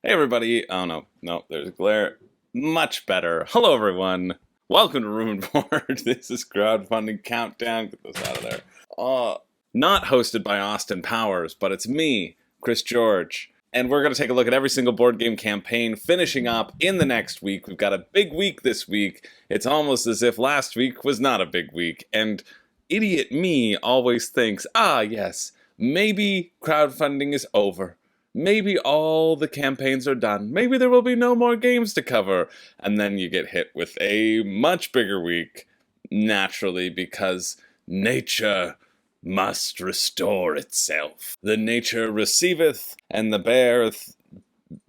Hey everybody. Oh no, there's a glare. Much better. Hello everyone. Welcome to Room and Board. This is Crowdfunding Countdown. Get this out of there. Not hosted by Austin Powers, but it's me, Chris George. And we're going to take a look at every single board game campaign, finishing up in the next week. We've got a big week this week. It's almost as if last week was not a big week. And idiot me always thinks, yes, maybe crowdfunding is over. Maybe all the campaigns are done. Maybe there will be no more games to cover. And then you get hit with a much bigger week, naturally, because nature must restore itself. The nature receiveth, and the bear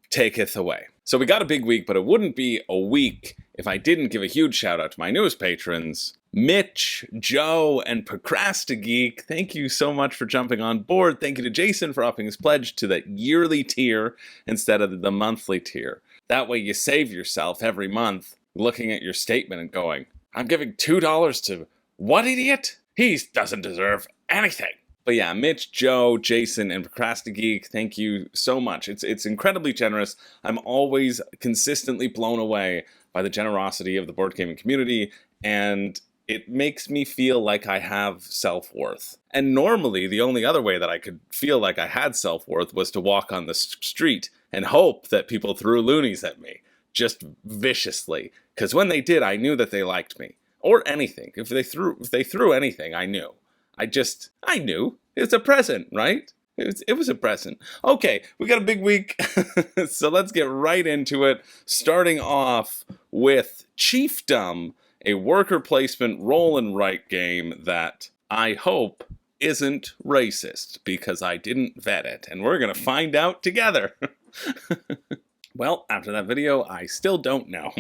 taketh away. So we got a big week, but it wouldn't be a week if I didn't give a huge shout out to my newest patrons, Mitch, Joe, and Procrastigeek. Thank you so much for jumping on board. Thank you to Jason for upping his pledge to the yearly tier instead of the monthly tier. That way you save yourself every month looking at your statement and going, I'm giving $2 to what idiot? He doesn't deserve anything. But yeah, Mitch, Joe, Jason, and Procrastigeek, thank you so much. It's incredibly generous. I'm always consistently blown away by the generosity of the board gaming community, and it makes me feel like I have self-worth. And normally, the only other way that I could feel like I had self-worth was to walk on the street and hope that people threw loonies at me, just viciously. Because when they did, I knew that they liked me. Or anything. If they threw anything, I knew. I knew. It's a present, right? It was a present. Okay, we got a big week, so let's get right into it. Starting off with Chiefdom, a worker placement roll and write game that I hope isn't racist, because I didn't vet it, and we're gonna find out together. Well, after that video, I still don't know.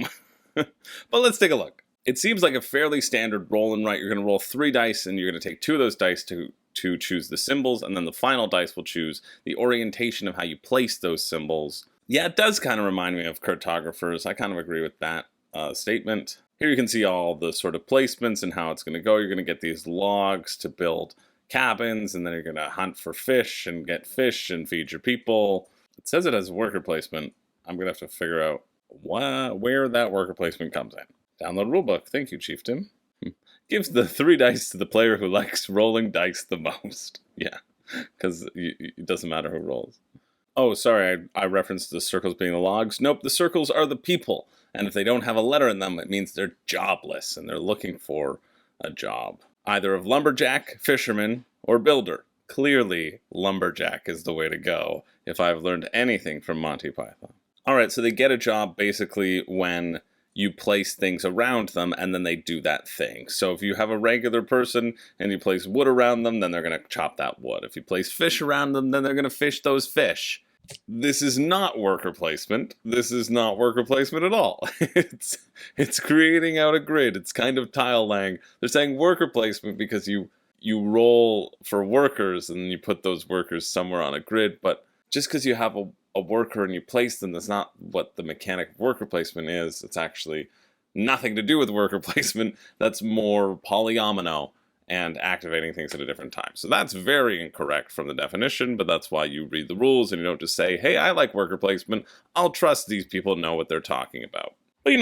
But let's take a look. It seems like a fairly standard roll and write. You're going to roll 3 dice, and you're going to take 2 of those dice to choose the symbols, and then the final dice will choose the orientation of how you place those symbols. Yeah, it does kind of remind me of cartographers. I kind of agree with that statement. Here you can see all the sort of placements and how it's going to go. You're going to get these logs to build cabins, and then you're going to hunt for fish and get fish and feed your people. It says it has worker placement. I'm going to have to figure out where that worker placement comes in. Download rulebook. Thank you, Chiefdom. Gives the 3 dice to the player who likes rolling dice the most. Yeah, because it doesn't matter who rolls. Oh, sorry, I referenced the circles being the logs. Nope, the circles are the people. And if they don't have a letter in them, it means they're jobless and they're looking for a job. Either of lumberjack, fisherman, or builder. Clearly, lumberjack is the way to go, if I've learned anything from Monty Python. Alright, so they get a job basically when you place things around them, and then they do that thing. So if you have a regular person, and you place wood around them, then they're going to chop that wood. If you place fish around them, then they're going to fish those fish. This is not worker placement. This is not worker placement at all. It's creating out a grid. It's kind of tile-laying. They're saying worker placement because you roll for workers, and then you put those workers somewhere on a grid, but just because you have a worker and you place them, that's not what the mechanic of worker placement is. It's actually nothing to do with worker placement. That's more polyomino and activating things at a different time. So that's very incorrect from the definition, but that's why you read the rules and you don't just say, hey, I like worker placement. I'll trust these people know what they're talking about. But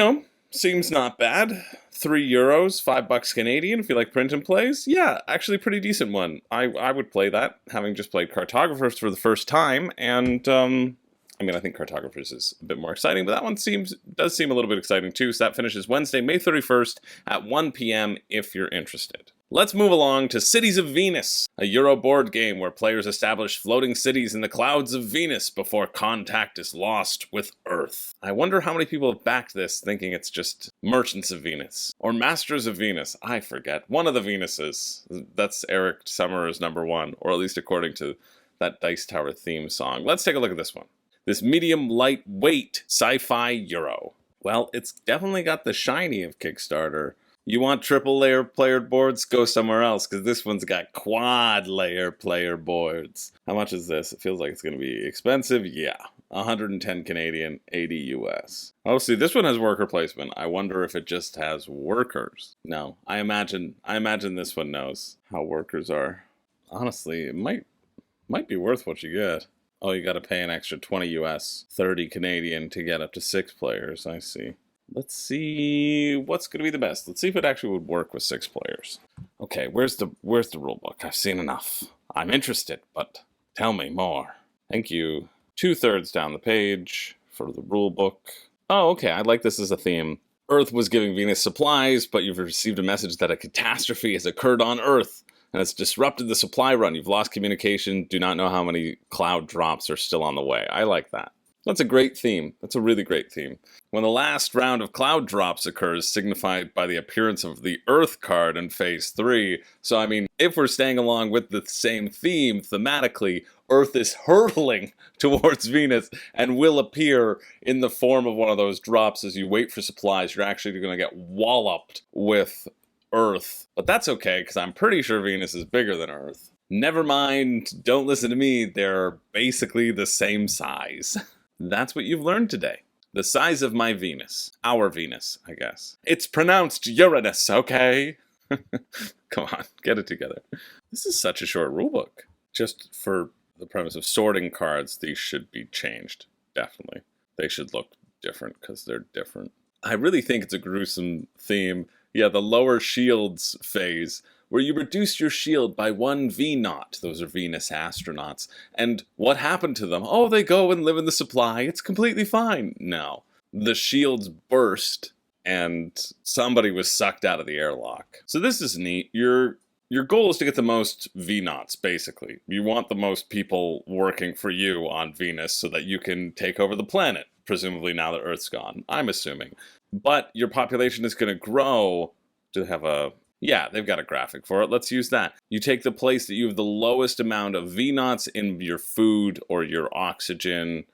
seems not bad. €3, $5 Canadian if you like print and plays. Yeah, actually pretty decent one. I would play that, having just played Cartographers for the first time, and I think Cartographers is a bit more exciting, but that one does seem a little bit exciting too. So that finishes Wednesday, May 31st at 1 p.m. if you're interested. Let's move along to Cities of Venus, a Euro board game where players establish floating cities in the clouds of Venus before contact is lost with Earth. I wonder how many people have backed this thinking it's just Merchants of Venus, or Masters of Venus, I forget. One of the Venuses. That's Eric Summerer's #1, or at least according to that Dice Tower theme song. Let's take a look at this one. This medium lightweight sci-fi Euro. Well, it's definitely got the shiny of Kickstarter. You want triple layer player boards? Go somewhere else, because this one's got quad layer player boards. How much is this? It feels like it's going to be expensive. Yeah, 110 Canadian, 80 US. Oh, see, this one has worker placement. I wonder if it just has workers. No, I imagine this one knows how workers are. Honestly, it might be worth what you get. Oh, you got to pay an extra 20 US, 30 Canadian to get up to 6 players. I see. Let's see what's going to be the best. Let's see if it actually would work with 6 players. Okay, where's the rule book? I've seen enough. I'm interested, but tell me more. Thank you. 2/3 down the page for the rule book. Oh, okay, I like this as a theme. Earth was giving Venus supplies, but you've received a message that a catastrophe has occurred on Earth, and it's disrupted the supply run. You've lost communication, do not know how many cloud drops are still on the way. I like that. That's a great theme. That's a really great theme. When the last round of cloud drops occurs, signified by the appearance of the Earth card in Phase 3. So, I mean, if we're staying along with the same theme thematically, Earth is hurtling towards Venus and will appear in the form of one of those drops as you wait for supplies. You're actually going to get walloped with Earth. But that's okay, because I'm pretty sure Venus is bigger than Earth. Never mind, don't listen to me, they're basically the same size. That's what you've learned today. The size of my Venus. Our Venus, I guess. It's pronounced Uranus, okay? Come on, get it together. This is such a short rulebook. Just for the premise of sorting cards, these should be changed. Definitely. They should look different because they're different. I really think it's a gruesome theme. Yeah, the lower shields phase, where you reduce your shield by 1 V0. Those are Venus astronauts. And what happened to them? Oh, they go and live in the supply. It's completely fine. No. The shields burst, and somebody was sucked out of the airlock. So this is neat. Your goal is to get the most V0s, basically. You want the most people working for you on Venus so that you can take over the planet, presumably now that Earth's gone. I'm assuming. But your population is going to grow to have a... Yeah, they've got a graphic for it. Let's use that. You take the place that you have the lowest amount of V0s in your food or your oxygen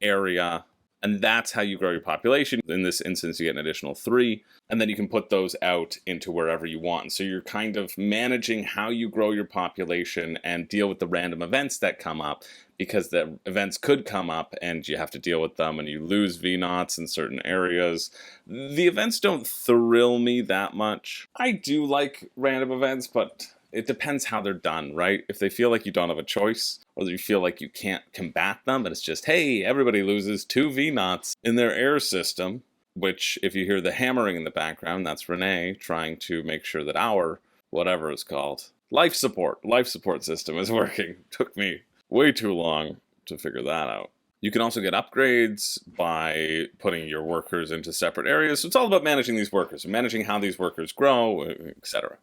area, and that's how you grow your population. In this instance, you get an additional 3, and then you can put those out into wherever you want. And so you're kind of managing how you grow your population and deal with the random events that come up, because the events could come up and you have to deal with them and you lose V0s in certain areas. The events don't thrill me that much. I do like random events, but it depends how they're done, right? If they feel like you don't have a choice, or you feel like you can't combat them, and it's just, hey, everybody loses 2 V0s in their air system, which, if you hear the hammering in the background, that's Renee trying to make sure that our, whatever it's called, life support system is working. Took me way too long to figure that out. You can also get upgrades by putting your workers into separate areas. So it's all about managing these workers, managing how these workers grow, etc.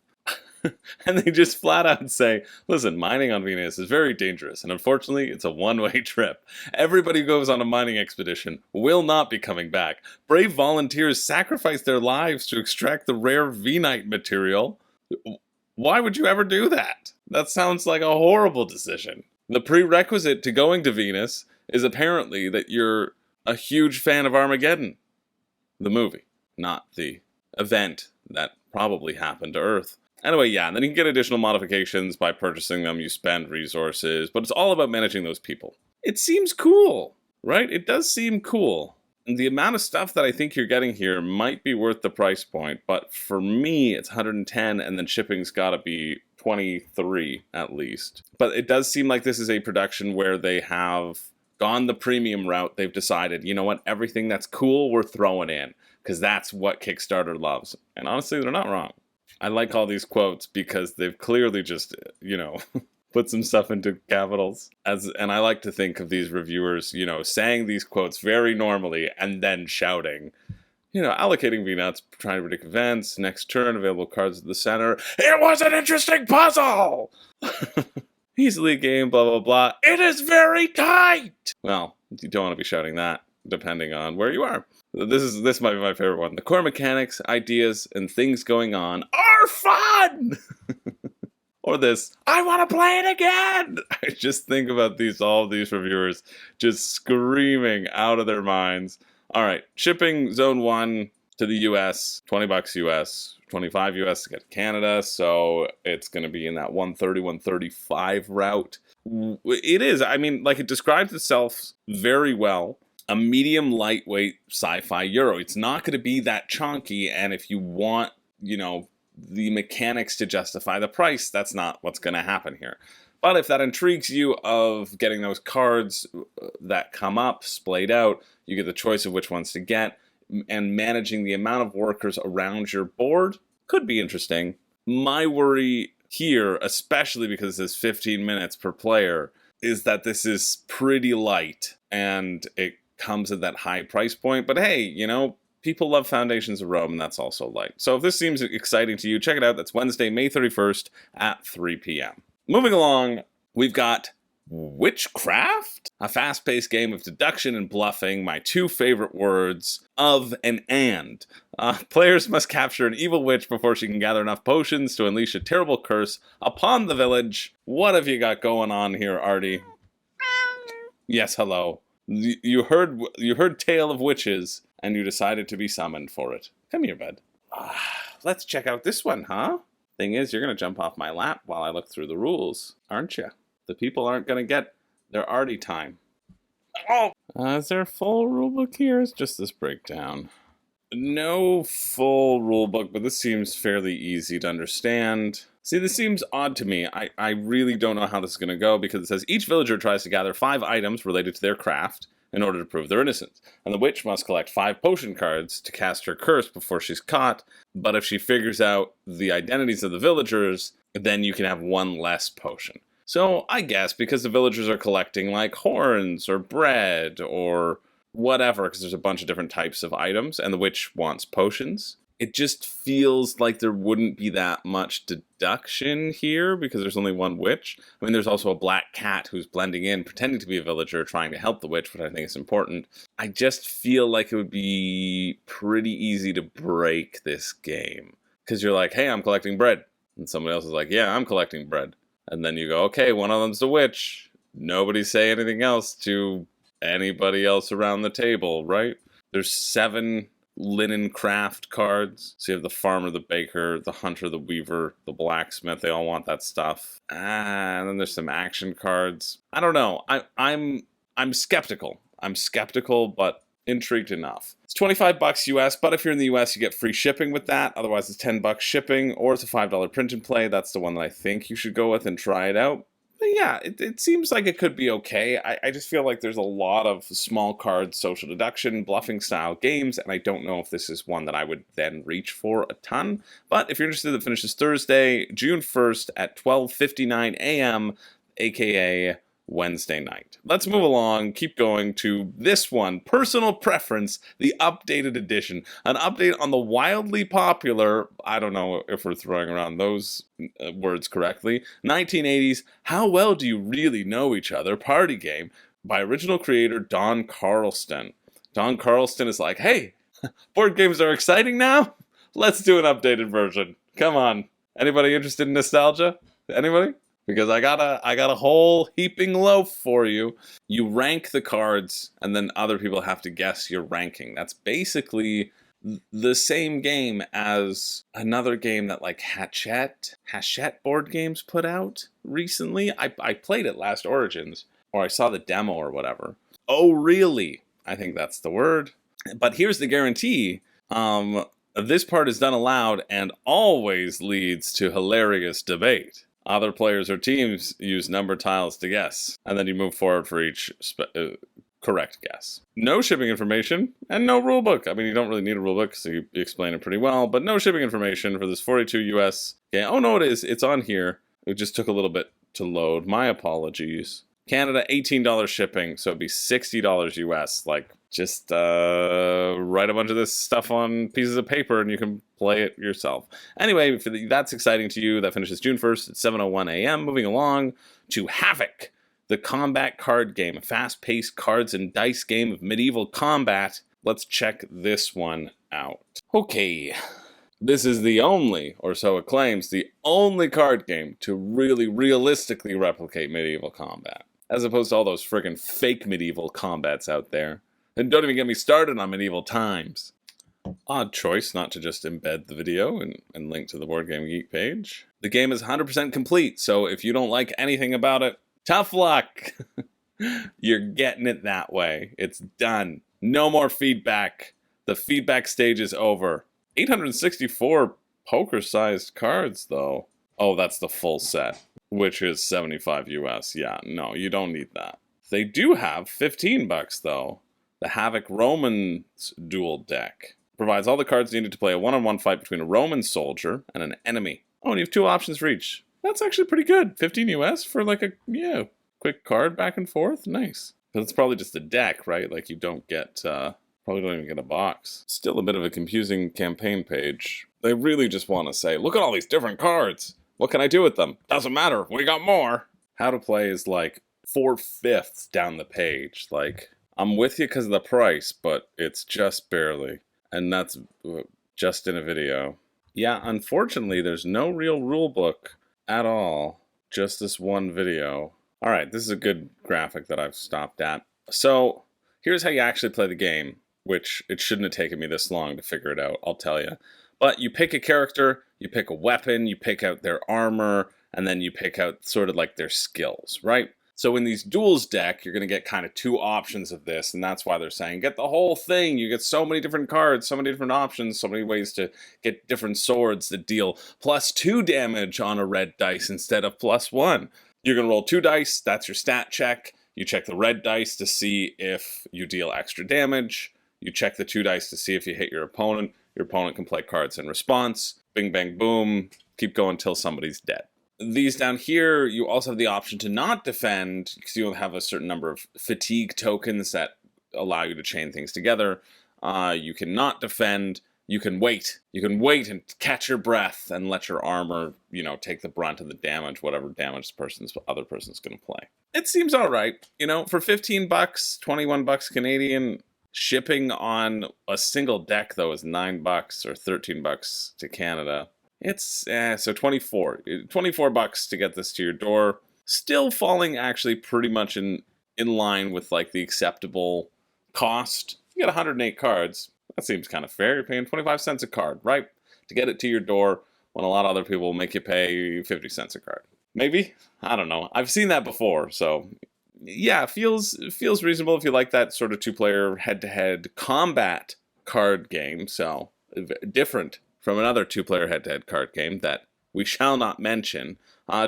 And they just flat out say, listen, mining on Venus is very dangerous, and unfortunately, it's a one-way trip. Everybody who goes on a mining expedition will not be coming back. Brave volunteers sacrifice their lives to extract the rare Venite material. Why would you ever do that? That sounds like a horrible decision. The prerequisite to going to Venus is apparently that you're a huge fan of Armageddon, the movie, not the event that probably happened to Earth. Anyway, yeah, and then you can get additional modifications by purchasing them. You spend resources, but it's all about managing those people. It seems cool, right? It does seem cool. And the amount of stuff that I think you're getting here might be worth the price point, but for me, it's 110, and then shipping's got to be 23 at least. But it does seem like this is a production where they have gone the premium route. They've decided, you know what, everything that's cool, we're throwing in, because that's what Kickstarter loves. And honestly, they're not wrong. I like all these quotes because they've clearly just, put some stuff into capitals. And I like to think of these reviewers, saying these quotes very normally and then shouting, allocating VNuts, trying to predict events, next turn, available cards at the center. It was an interesting puzzle! Easily game, blah, blah, blah. It is very tight! Well, you don't want to be shouting that, depending on where you are. This might be my favorite one. The core mechanics, ideas, and things going on are fun! Or this, I want to play it again! I just think about all of these reviewers just screaming out of their minds. Alright, shipping Zone 1 to the US, $20 US, $25 US to get to Canada, so it's going to be in that 130, 135 route. It is, it describes itself very well. A medium lightweight sci-fi Euro. It's not going to be that chunky, and if you want, the mechanics to justify the price, that's not what's going to happen here. But if that intrigues you of getting those cards that come up, splayed out, you get the choice of which ones to get, and managing the amount of workers around your board could be interesting. My worry here, especially because it's 15 minutes per player, is that this is pretty light, and it comes at that high price point. But hey, you know, people love Foundations of Rome, and that's also light. So if this seems exciting to you, check it out. That's Wednesday, May 31st at 3 p.m. Moving along, we've got Witchcraft, a fast-paced game of deduction and bluffing, my two favorite words, of and. Players must capture an evil witch before she can gather enough potions to unleash a terrible curse upon the village. What have you got going on here, Artie? Yes, hello. You heard Tale of Witches, and you decided to be summoned for it. Come here, bud. Let's check out this one, huh? Thing is, you're going to jump off my lap while I look through the rules, aren't you? The people aren't going to get their Artie time. Oh! Is there a full rulebook here? It's just this breakdown. No full rulebook, but this seems fairly easy to understand. See, this seems odd to me. I really don't know how this is going to go, because it says each villager tries to gather 5 items related to their craft in order to prove their innocence. And the witch must collect 5 potion cards to cast her curse before she's caught. But if she figures out the identities of the villagers, then you can have 1 less potion. So I guess because the villagers are collecting like horns or bread or whatever, because there's a bunch of different types of items, and the witch wants potions, it just feels like there wouldn't be that much deduction here because there's only 1 witch. I mean, there's also a black cat who's blending in, pretending to be a villager, trying to help the witch, which I think is important. I just feel like it would be pretty easy to break this game. Because you're like, hey, I'm collecting bread. And somebody else is like, yeah, I'm collecting bread. And then you go, okay, one of them's the witch. Nobody say anything else to anybody else around the table, right? There's 7 linen craft cards. So you have the farmer, the baker, the hunter, the weaver, the blacksmith. They all want that stuff. And then there's some action cards. I don't know. I'm skeptical. I'm skeptical, but intrigued enough. It's $25 US, but if you're in the US, you get free shipping with that. Otherwise, it's $10 shipping, or it's a $5 print and play. That's the one that I think you should go with and try it out. But yeah, it seems like it could be okay. I just feel like there's a lot of small card social deduction, bluffing style games, and I don't know if this is one that I would then reach for a ton. But if you're interested, it finishes Thursday, June 1st at 12:59 a.m., aka Wednesday night. Let's move along, keep going to this one, Personal Preference, the updated edition. An update on the wildly popular, I don't know if we're throwing around those words correctly, 1980s How Well Do You Really Know Each Other party game by original creator Don Carlston. Don Carlston is like, hey, board games are exciting now? Let's do an updated version. Come on. Anybody interested in nostalgia? Anybody? Because I got a whole heaping loaf for you. You rank the cards, and then other people have to guess your ranking. That's basically the same game as another game that like Hachette board games put out recently. I played it last Origins, or I saw the demo or whatever. Oh, really? I think that's the word. But here's the guarantee. This part is done aloud and always leads to hilarious debate. Other players or teams use number tiles to guess, and then you move forward for each correct guess. No shipping information, and no rulebook. I mean, you don't really need a rulebook, so you explain it pretty well, but no shipping information for this 42 US game. Oh, no, it is. It's on here. It just took a little bit to load. My apologies. Canada, $18 shipping, so it'd be $60 US. Like, just write a bunch of this stuff on pieces of paper and you can play it yourself. Anyway, if that's exciting to you, that finishes June 1st at 7:01 a.m. Moving along to Havoc, the combat card game, a fast-paced cards and dice game of medieval combat. Let's check this one out. Okay, this is the only, or so it claims, the only card game to really realistically replicate medieval combat, as opposed to all those friggin' fake medieval combats out there. And don't even get me started on medieval times. Odd choice not to just embed the video and link to the Board Game Geek page. The game is 100% complete, so if you don't like anything about it, tough luck. You're getting it that way. It's done. No more feedback. The feedback stage is over. 864 poker-sized cards, though. Oh, that's the full set. which is 75 US. Yeah, no, you don't need that. They do have 15 bucks though. The Havoc Romans dual deck provides all the cards needed to play a one-on-one fight between a Roman soldier and an enemy. Oh, and you have 2 options for each. That's actually pretty good. 15 US for like a, yeah, quick card back and forth. Nice. But it's probably just a deck, right? Like you don't get, probably don't even get a box. Still a bit of a confusing campaign page. They really just want to say, look at all these different cards. What can I do with them? Doesn't matter. We got more. How to play is like 4/5 down the page. Like, I'm with you because of the price, but it's just barely. And that's just in a video. Yeah, unfortunately, there's no real rule book at all. Just this one video. Alright, this is a good graphic that I've stopped at. So, here's how you actually play the game, which it shouldn't have taken me this long to figure it out, I'll tell you. But you pick a character, you pick a weapon, you pick out their armor, and then you pick out sort of like their skills, right? So in these duels deck, you're going to get kind of 2 options of this, and that's why they're saying, get the whole thing. You get so many different cards, so many different options, so many ways to get different swords that deal +2 damage on a red dice instead of +1. You're going to roll 2 dice, that's your stat check. You check the red dice to see if you deal extra damage. You check the 2 dice to see if you hit your opponent. Your opponent can play cards in response. Bing, bang, boom. Keep going until somebody's dead. These down here, you also have the option to not defend, because you have a certain number of fatigue tokens that allow you to chain things together. You can not defend. You can wait. You can wait and catch your breath and let your armor, you know, take the brunt of the damage, whatever damage the other person's going to play. It seems all right. You know, for 15 bucks, 21 bucks Canadian, shipping on a single deck, though, is 9 bucks or 13 bucks to Canada. It's, so 24 bucks to get this to your door. Still falling actually pretty much in line with like the acceptable cost. You get 108 cards. That seems kind of fair. You're paying 25 cents a card, right? To get it to your door when a lot of other people will make you pay 50 cents a card. Maybe? I don't know. I've seen that before, so yeah, it feels reasonable if you like that sort of 2-player head-to-head combat card game. So different from another 2-player head-to-head card game that we shall not mention.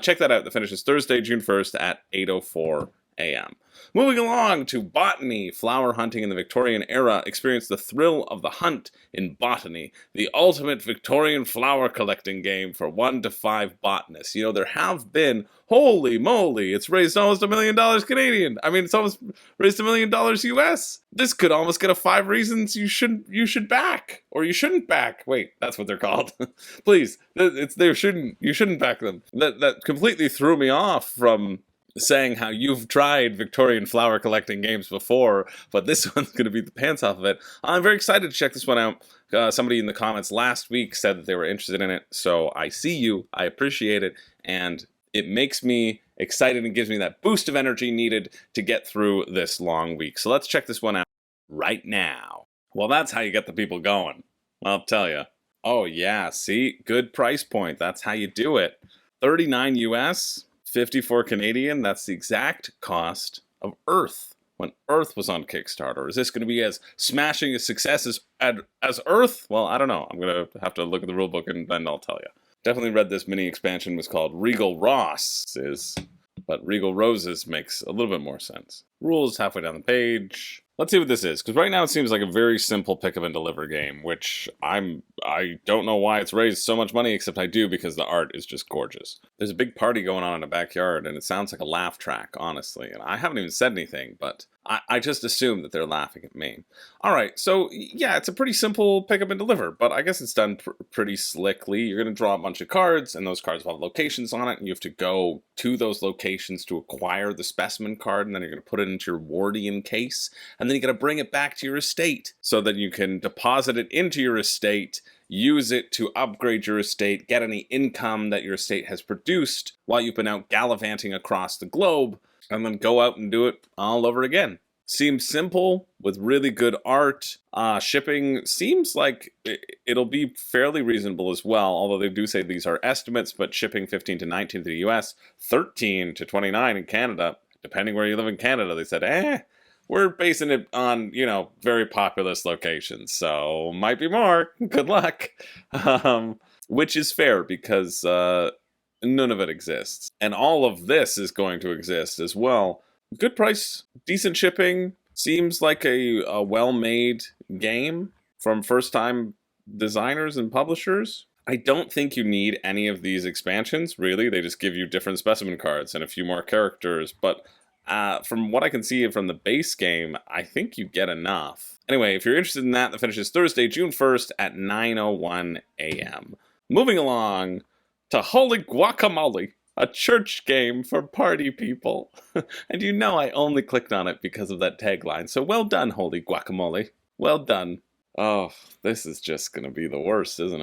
Check that out. The finish is Thursday, June 1st at 8:04 a.m. Moving along to Botany. Flower hunting in the Victorian era. Experience the thrill of the hunt in Botany, the ultimate Victorian flower collecting game for 1 to 5 botanists. You know, there have been, holy moly, it's raised almost $1 million Canadian. I mean, it's almost raised $1 million US. This could almost get a 5 reasons you should back, or you shouldn't back. Wait, that's what they're called. Please, you shouldn't back them. That completely threw me off from saying how you've tried Victorian flower collecting games before, but this one's going to beat the pants off of it. I'm very excited to check this one out. Somebody in the comments last week said that they were interested in it, so I see you, I appreciate it, and it makes me excited and gives me that boost of energy needed to get through this long week. So let's check this one out right now. Well, that's how you get the people going, I'll tell you. Oh yeah, see? Good price point. That's how you do it. 39 US, 54 Canadian, that's the exact cost of Earth when Earth was on Kickstarter. Is this going to be as smashing a success as Earth? Well, I don't know. I'm going to have to look at the rulebook and then I'll tell you. Definitely read this mini expansion was called Regal Rosses, but Regal Roses makes a little bit more sense. Rules halfway down the page. Let's see what this is, because right now it seems like a very simple pick up and deliver game, which I don't know why it's raised so much money, except I do because the art is just gorgeous. There's a big party going on in the backyard, and it sounds like a laugh track, honestly, and I haven't even said anything, but I just assume that they're laughing at me. Alright, so yeah, it's a pretty simple pick up and deliver, but I guess it's done pretty slickly. You're going to draw a bunch of cards, and those cards will have locations on it, and you have to go to those locations to acquire the specimen card, and then you're going to put it into your Wardian case, and then you got to bring it back to your estate so that you can deposit it into your estate, use it to upgrade your estate, get any income that your estate has produced while you've been out gallivanting across the globe, and then go out and do it all over again. Seems simple with really good art. Shipping seems like it'll be fairly reasonable as well, although they do say these are estimates, but shipping 15 to 19 to the US, 13 to 29 in Canada. Depending where you live in Canada, they said, we're basing it on, you know, very populous locations, so might be more. Good luck. Which is fair, because none of it exists. And all of this is going to exist as well. Good price, decent shipping, seems like a well-made game from first-time designers and publishers. I don't think you need any of these expansions, really. They just give you different specimen cards and a few more characters, but from what I can see from the base game, I think you get enough. Anyway, if you're interested in that finishes Thursday, June 1st at 9:01 a.m. Moving along to Holy Guacamole, a church game for party people. And you know I only clicked on it because of that tagline, so well done, Holy Guacamole. Well done. Oh, this is just going to be the worst, isn't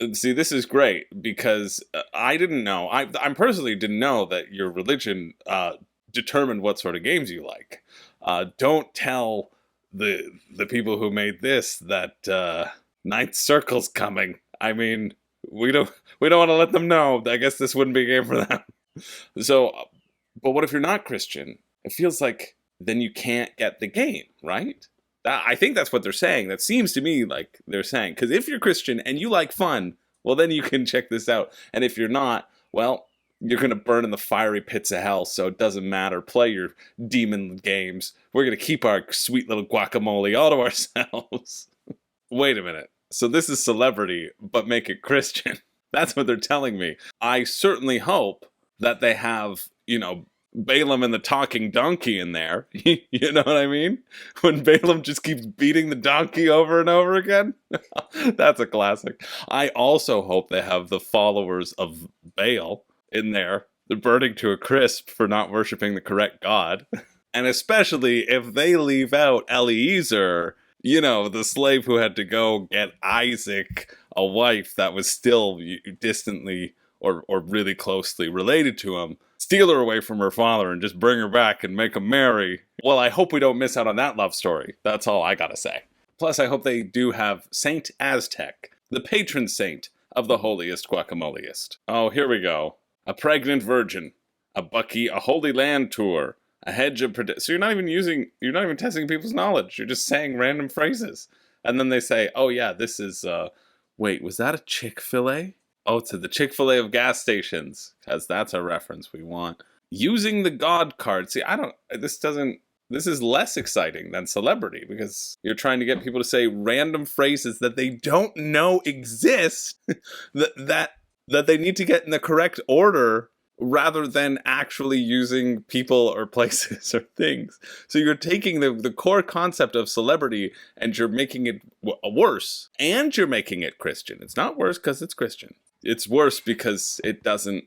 it? See, this is great because I didn't know. I personally didn't know that your religion determined what sort of games you like. Don't tell the people who made this that Ninth Circle's coming. I mean, we don't want to let them know. I guess this wouldn't be a game for them. So, but what if you're not Christian? It feels like then you can't get the game, right? I think that's what they're saying. That seems to me like they're saying. Because if you're Christian and you like fun, well, then you can check this out. And if you're not, well, you're going to burn in the fiery pits of hell, so it doesn't matter. Play your demon games. We're going to keep our sweet little guacamole all to ourselves. Wait a minute. So this is Celebrity, but make it Christian. That's what they're telling me. I certainly hope that they have, Balaam and the talking donkey in there. You know what I mean? When Balaam just keeps beating the donkey over and over again. That's a classic. I also hope they have the followers of Baal in there. They're burning to a crisp for not worshiping the correct God. And especially if they leave out Eliezer, the slave who had to go get Isaac a wife that was still distantly or really closely related to him, steal her away from her father and just bring her back and make them marry. Well, I hope we don't miss out on that love story. That's all I gotta say. Plus, I hope they do have Saint Aztec, the patron saint of the holiest guacamoleist. Oh, here we go. A pregnant virgin, a Bucky, a Holy Land tour, a hedge of so you're not even testing people's knowledge. You're just saying random phrases. And then they say, oh yeah, this is, wait, was that a Chick-fil-A? Oh, to the Chick-fil-A of gas stations, because that's a reference we want. Using the God card. See, this is less exciting than Celebrity, because you're trying to get people to say random phrases that they don't know exist, that they need to get in the correct order, rather than actually using people or places or things. So you're taking the core concept of Celebrity and you're making it worse, and you're making it Christian. It's not worse because it's Christian. It's worse because it doesn't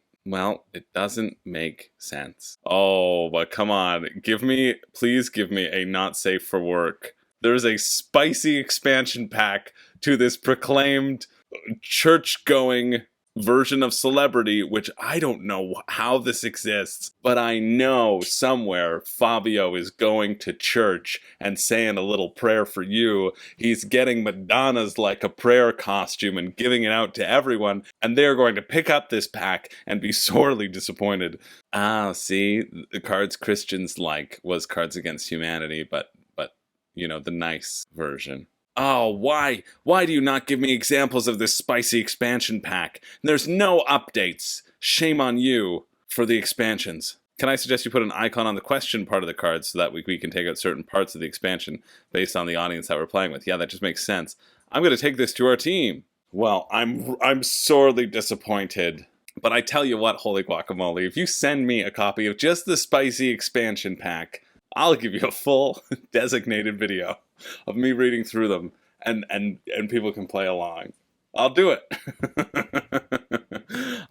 make sense. Oh, but come on. Please give me a not safe for work. There's a spicy expansion pack to this proclaimed church-going version of Celebrity, which I don't know how this exists, but I know somewhere Fabio is going to church and saying a little prayer for you. He's getting Madonna's like a prayer costume and giving it out to everyone, and they're going to pick up this pack and be sorely disappointed. See, the cards Christians like was Cards Against Humanity, but the nice version. Oh, why? Why do you not give me examples of this spicy expansion pack? There's no updates. Shame on you for the expansions. Can I suggest you put an icon on the question part of the card so that we can take out certain parts of the expansion based on the audience that we're playing with? Yeah, that just makes sense. I'm going to take this to our team. Well, I'm sorely disappointed. But I tell you what, Holy Guacamole, if you send me a copy of just the spicy expansion pack, I'll give you a full designated video of me reading through them, and people can play along. I'll do it.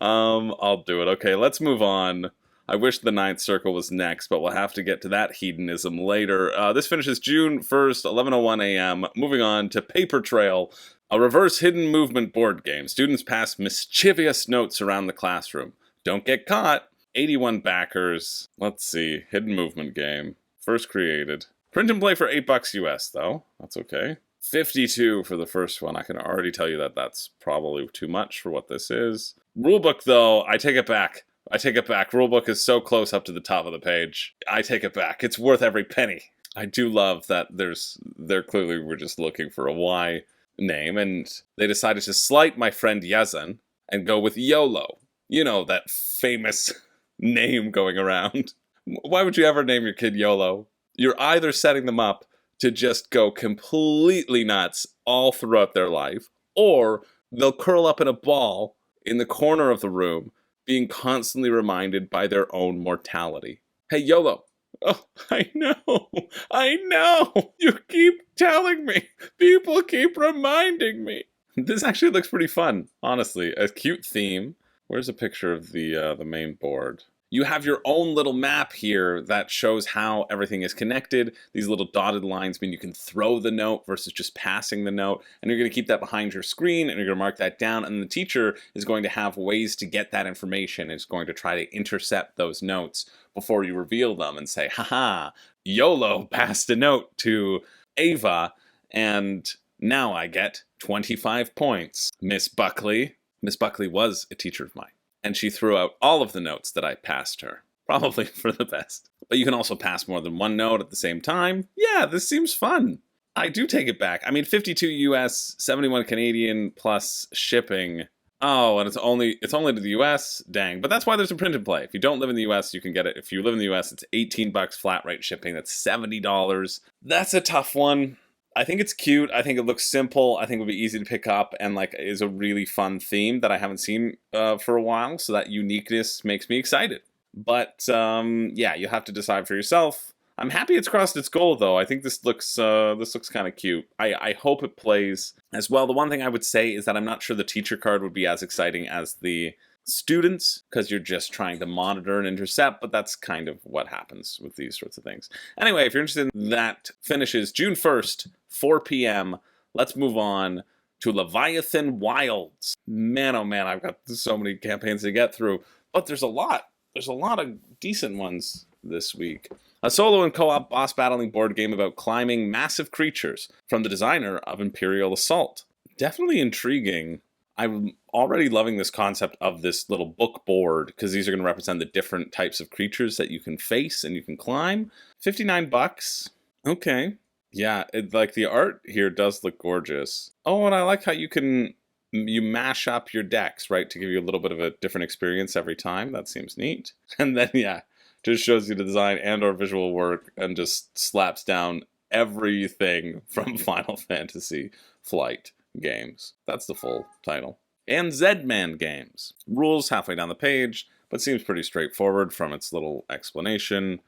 I'll do it. Okay, let's move on. I wish the Ninth Circle was next, but we'll have to get to that hedonism later. This finishes June 1st, 11:01 a.m. Moving on to Paper Trail, a reverse hidden movement board game. Students pass mischievous notes around the classroom. Don't get caught. 81 backers. Let's see. Hidden movement game. First created. Print and play for $8 US, though. That's okay. 52 for the first one. I can already tell you that that's probably too much for what this is. Rulebook, though, I take it back. Rulebook is so close up to the top of the page. I take it back. It's worth every penny. I do love that they're clearly were just looking for a Y name, and they decided to slight my friend Yazan and go with YOLO. You know, that famous name going around. Why would you ever name your kid YOLO? You're either setting them up to just go completely nuts all throughout their life, or they'll curl up in a ball in the corner of the room, being constantly reminded by their own mortality. Hey, YOLO. Oh, I know. You keep telling me. People keep reminding me. This actually looks pretty fun, honestly. A cute theme. Where's a picture of the main board? You have your own little map here that shows how everything is connected. These little dotted lines mean you can throw the note versus just passing the note. And you're going to keep that behind your screen, and you're going to mark that down. And the teacher is going to have ways to get that information. It's going to try to intercept those notes before you reveal them and say, haha, YOLO passed a note to Ava, and now I get 25 points. Miss Buckley was a teacher of mine, and she threw out all of the notes that I passed her. Probably for the best. But you can also pass more than one note at the same time. Yeah, this seems fun. I do take it back. I mean, 52 US, 71 Canadian plus shipping. Oh, and it's only to the US? Dang. But that's why there's a print and play. If you don't live in the US, you can get it. If you live in the US, it's $18 flat rate shipping. That's $70. That's a tough one. I think it's cute. I think it looks simple. I think it'll be easy to pick up, and like is a really fun theme that I haven't seen for a while. So that uniqueness makes me excited. But yeah, you have to decide for yourself. I'm happy it's crossed its goal, though. I think this looks kind of cute. I hope it plays as well. The one thing I would say is that I'm not sure the teacher card would be as exciting as the students, because you're just trying to monitor and intercept, but that's kind of what happens with these sorts of things. Anyway, if you're interested in that, finishes June 1st, 4 p.m. Let's move on to Leviathan Wilds. Man, oh man, I've got so many campaigns to get through, but there's a lot. There's a lot of decent ones this week. A solo and co-op boss battling board game about climbing massive creatures from the designer of Imperial Assault. Definitely intriguing. I'm already loving this concept of this little book board, because these are going to represent the different types of creatures that you can face and you can climb. $59. Okay. Yeah, like the art here does look gorgeous. Oh, and I like how you mash up your decks, right, to give you a little bit of a different experience every time. That seems neat. And then, yeah, just shows you the design and or visual work and just slaps down everything from Final Fantasy Flight Games. That's the full title. And Z-Man Games. Rules halfway down the page, but seems pretty straightforward from its little explanation.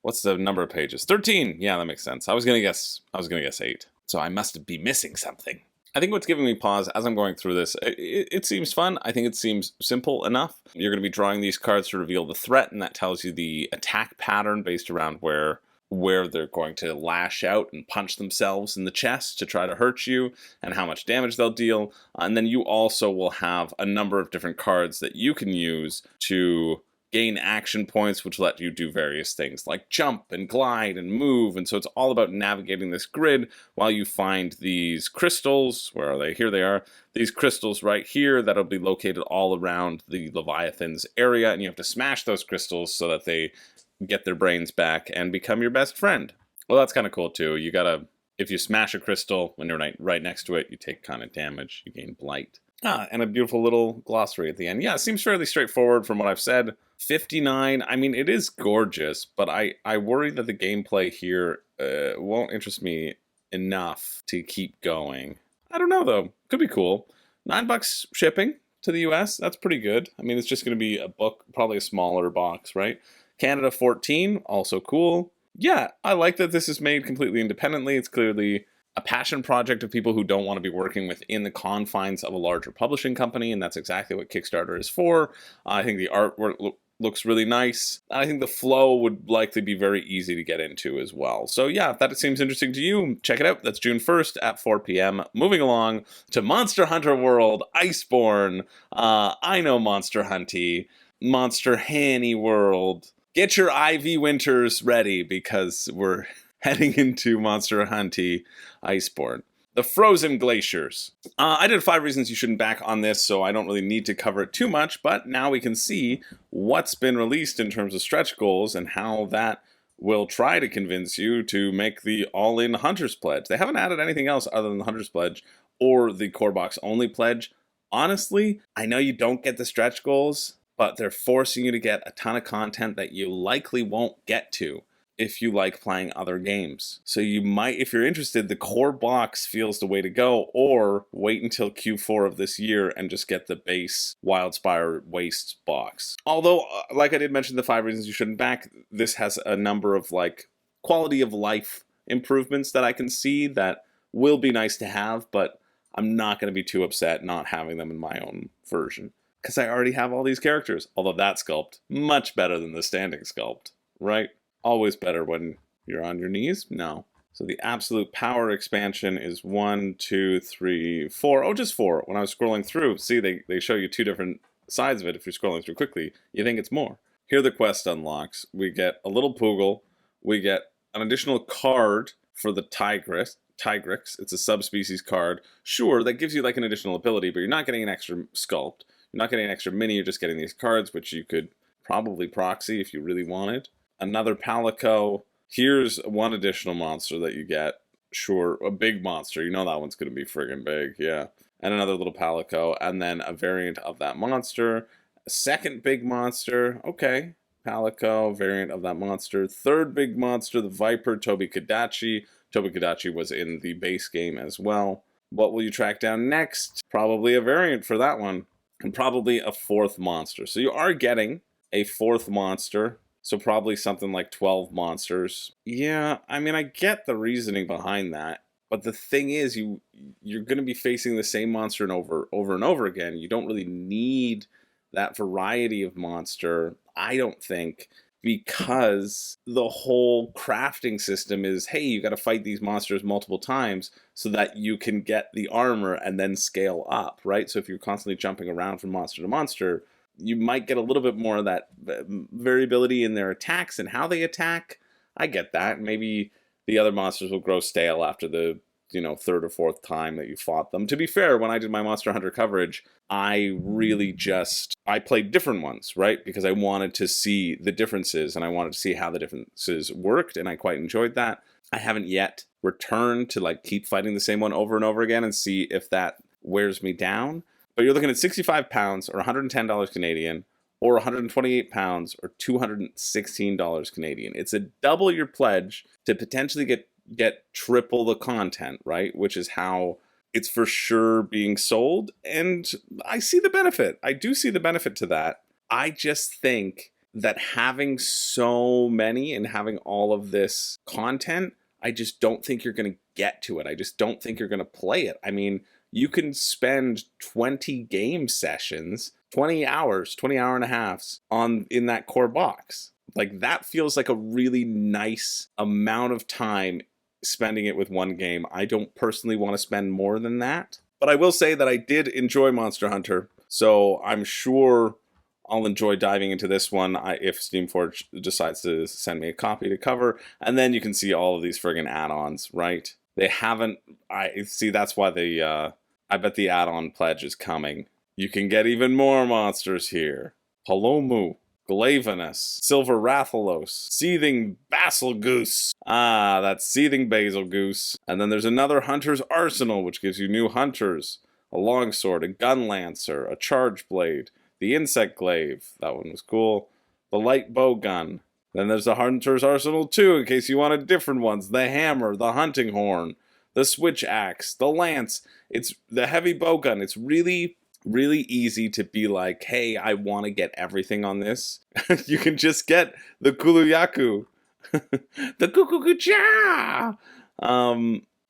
What's the number of pages? 13. Yeah, that makes sense. I was gonna guess 8. So I must be missing something. I think what's giving me pause as I'm going through this, it seems fun. I think it seems simple enough. You're going to be drawing these cards to reveal the threat, and that tells you the attack pattern based around where they're going to lash out and punch themselves in the chest to try to hurt you, and how much damage they'll deal. And then you also will have a number of different cards that you can use to gain action points, which let you do various things like jump and glide and move. And so it's all about navigating this grid while you find these crystals. Where are they? Here they are. These crystals right here that'll be located all around the Leviathan's area, and you have to smash those crystals so that they get their brains back and become your best friend. Well, that's kind of cool too. You gotta, if you smash a crystal when you're right next to it, you take kind of damage. You gain blight. And a beautiful little glossary at the end. Yeah, it seems fairly straightforward from what I've said. 59, I mean, it is gorgeous, but I worry that the gameplay here won't interest me enough to keep going. I don't know, though. Could be cool. $9 shipping to the US. That's pretty good. I mean, it's just going to be a book, probably a smaller box, right? Canada 14, also cool. Yeah, I like that this is made completely independently. It's clearly a passion project of people who don't want to be working within the confines of a larger publishing company, and that's exactly what Kickstarter is for. I think the artwork looks really nice. I think the flow would likely be very easy to get into as well. So yeah, if that seems interesting to you, check it out. That's June 1st at 4 p.m. Moving along to Monster Hunter World Iceborne. I know Monster Hunty. Monster Hanny World. Get your IV Winters ready, because we're heading into Monster Hunty Iceborne. The Frozen Glaciers. I did 5 reasons you shouldn't back on this, so I don't really need to cover it too much, but now we can see what's been released in terms of stretch goals and how that will try to convince you to make the all-in Hunter's Pledge. They haven't added anything else other than the Hunter's Pledge or the Core Box only pledge. Honestly, I know you don't get the stretch goals, but they're forcing you to get a ton of content that you likely won't get to if you like playing other games. So you might, if you're interested, the core box feels the way to go, or wait until Q4 of this year and just get the base Wildspire Waste box. Although, like I did mention the 5 reasons you shouldn't back, this has a number of like quality of life improvements that I can see that will be nice to have, but I'm not going to be too upset not having them in my own version, because I already have all these characters. Although that sculpt, much better than the standing sculpt, right? Always better when you're on your knees? No. So the absolute power expansion is 1, 2, 3, 4. Oh, just 4. When I was scrolling through, see, they show you 2 different sides of it. If you're scrolling through quickly, you think it's more. Here are the quest unlocks. We get a little Poogle. We get an additional card for the Tigrix. It's a subspecies card. Sure, that gives you like an additional ability, but you're not getting an extra sculpt. You're not getting an extra mini. You're just getting these cards, which you could probably proxy if you really wanted. Another Palico. Here's one additional monster that you get. Sure, a big monster. You know that one's going to be friggin' big, yeah. And another little Palico. And then a variant of that monster. A second big monster. Okay. Palico, variant of that monster. Third big monster, the Viper, Tobi-Kadachi. Tobi-Kadachi was in the base game as well. What will you track down next? Probably a variant for that one. And probably a 4th monster. So you are getting a 4th monster. So probably something like 12 monsters. Yeah, I mean, I get the reasoning behind that. But the thing is, you're going to be facing the same monster over and over again. You don't really need that variety of monster, I don't think, because the whole crafting system is, hey, you got to fight these monsters multiple times so that you can get the armor and then scale up, right? So if you're constantly jumping around from monster to monster, you might get a little bit more of that variability in their attacks and how they attack. I get that. Maybe the other monsters will grow stale after the 3rd or 4th time that you fought them. To be fair, when I did my Monster Hunter coverage, I played different ones, right? Because I wanted to see the differences and I wanted to see how the differences worked, and I quite enjoyed that. I haven't yet returned to like keep fighting the same one over and over again and see if that wears me down. But you're looking at £65 or $110 Canadian, or £128 or $216 Canadian. It's a double your pledge to potentially get triple the content, right? Which is how it's for sure being sold. And I see the benefit. I do see the benefit to that. I just think that having so many and having all of this content, I just don't think you're going to get to it. I just don't think you're going to play it. I mean, you can spend 20 game sessions, 20 hours, 20 hour and a halves in that core box. Like, that feels like a really nice amount of time spending it with one game. I don't personally want to spend more than that. But I will say that I did enjoy Monster Hunter, so I'm sure I'll enjoy diving into this one if Steamforge decides to send me a copy to cover. And then you can see all of these friggin' add-ons, right? They haven't... that's why I bet the add-on pledge is coming. You can get even more monsters here. Palomu, Glavenus, Silver Rathalos, Seething Basil Goose. Ah, that's Seething Basil Goose. And then there's another Hunter's Arsenal, which gives you new hunters. A longsword, a gun lancer, a charge blade, the insect glaive. That one was cool. The light bow gun. Then there's the Hunter's Arsenal 2, in case you wanted different ones. The hammer, the hunting horn, the switch axe, the lance. It's the heavy bow gun. It's really easy to be like, hey, I want to get everything on this. You can just get the Kuluyaku, the Kukukucha,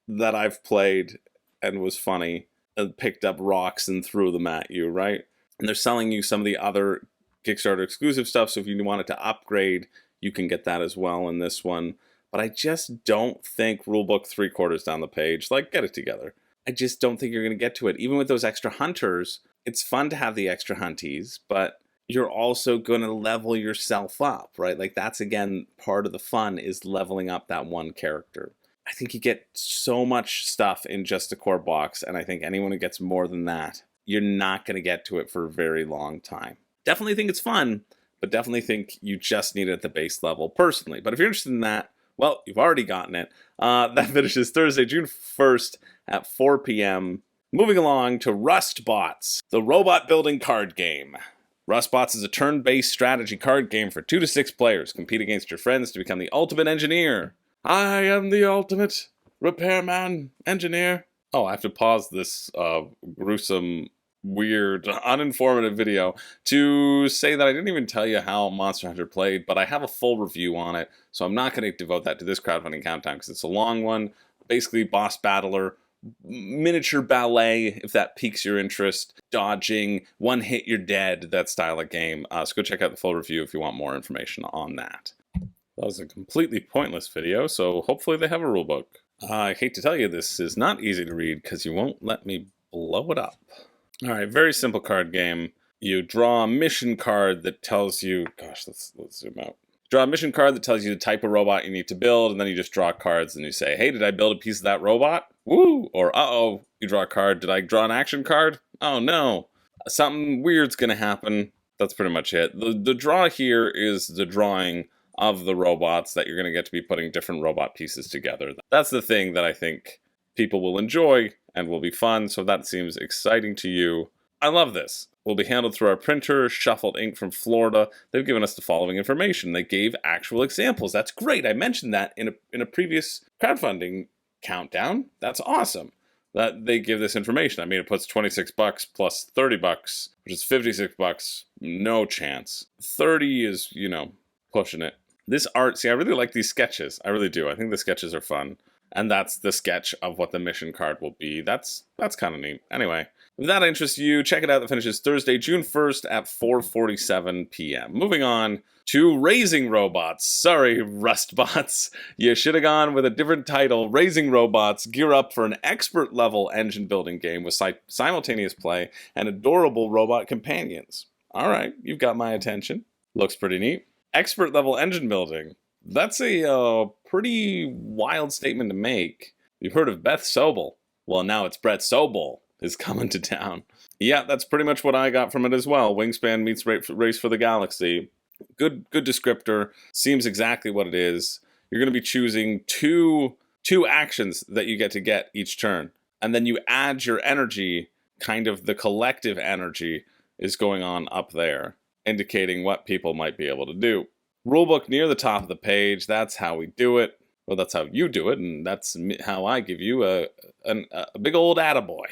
that I've played and was funny, and picked up rocks and threw them at you, right? And they're selling you some of the other Kickstarter exclusive stuff, so if you wanted to upgrade, you can get that as well in this one. But I just don't think rulebook 3/4 down the page, like, get it together. I just don't think you're going to get to it. Even with those extra hunters, it's fun to have the extra hunties, but you're also going to level yourself up, right? Like, that's, again, part of the fun is leveling up that one character. I think you get so much stuff in just a core box, and I think anyone who gets more than that, you're not going to get to it for a very long time. Definitely think it's fun, but definitely think you just need it at the base level, personally. But if you're interested in that, well, you've already gotten it. That finishes Thursday, June 1st at 4 p.m. Moving along to Rustbots, the robot building card game. Rustbots is a turn-based strategy card game for 2 to 6 players. Compete against your friends to become the ultimate engineer. I am the ultimate repairman engineer. Oh, I have to pause this gruesome, weird, uninformative video to say that I didn't even tell you how Monster Hunter played, but I have a full review on it, so I'm not going to devote that to this crowdfunding countdown because it's a long one. Basically, boss battler, miniature ballet, if that piques your interest, dodging, one hit you're dead, that style of game. So go check out the full review if you want more information on that. That was a completely pointless video, so hopefully they have a rulebook. I hate to tell you, this is not easy to read because you won't let me blow it up. Alright, very simple card game. You draw a mission card that tells you... Gosh, let's zoom out. Draw a mission card that tells you the type of robot you need to build, and then you just draw cards and you say, hey, did I build a piece of that robot? Woo! Or, uh-oh, you draw a card. Did I draw an action card? Oh, no. Something weird's gonna happen. That's pretty much it. The draw here is the drawing of the robots that you're gonna get to be putting different robot pieces together. That's the thing that I think people will enjoy and will be fun, so that seems exciting to you. I love this. Will be handled through our printer, shuffled ink from Florida. They've given us the following information. They gave actual examples. That's great. I mentioned that in a previous crowdfunding countdown. That's awesome that they give this information. I mean, it puts $26 plus $30, which is $56. No chance. 30 is, you know, pushing it. This art, see, I really like these sketches. I really do. I think the sketches are fun. And that's the sketch of what the mission card will be. That's kind of neat. Anyway, if that interests you, check it out. That finishes Thursday, June 1st at 4:47 p.m. Moving on to Raising Robots. Sorry, Rustbots. You should have gone with a different title. Raising Robots gear up for an expert-level engine-building game with simultaneous play and adorable robot companions. All right, you've got my attention. Looks pretty neat. Expert-level engine building. That's a pretty wild statement to make. You've heard of Beth Sobel. Well, now it's Brett Sobel is coming to town. Yeah, that's pretty much what I got from it as well. Wingspan meets Race for the Galaxy. Good descriptor. Seems exactly what it is. You're going to be choosing two actions that you get each turn. And then you add your energy, kind of the collective energy is going on up there, indicating what people might be able to do. Rulebook near the top of the page, that's how we do it. Well, that's how you do it, and that's how I give you a big old attaboy.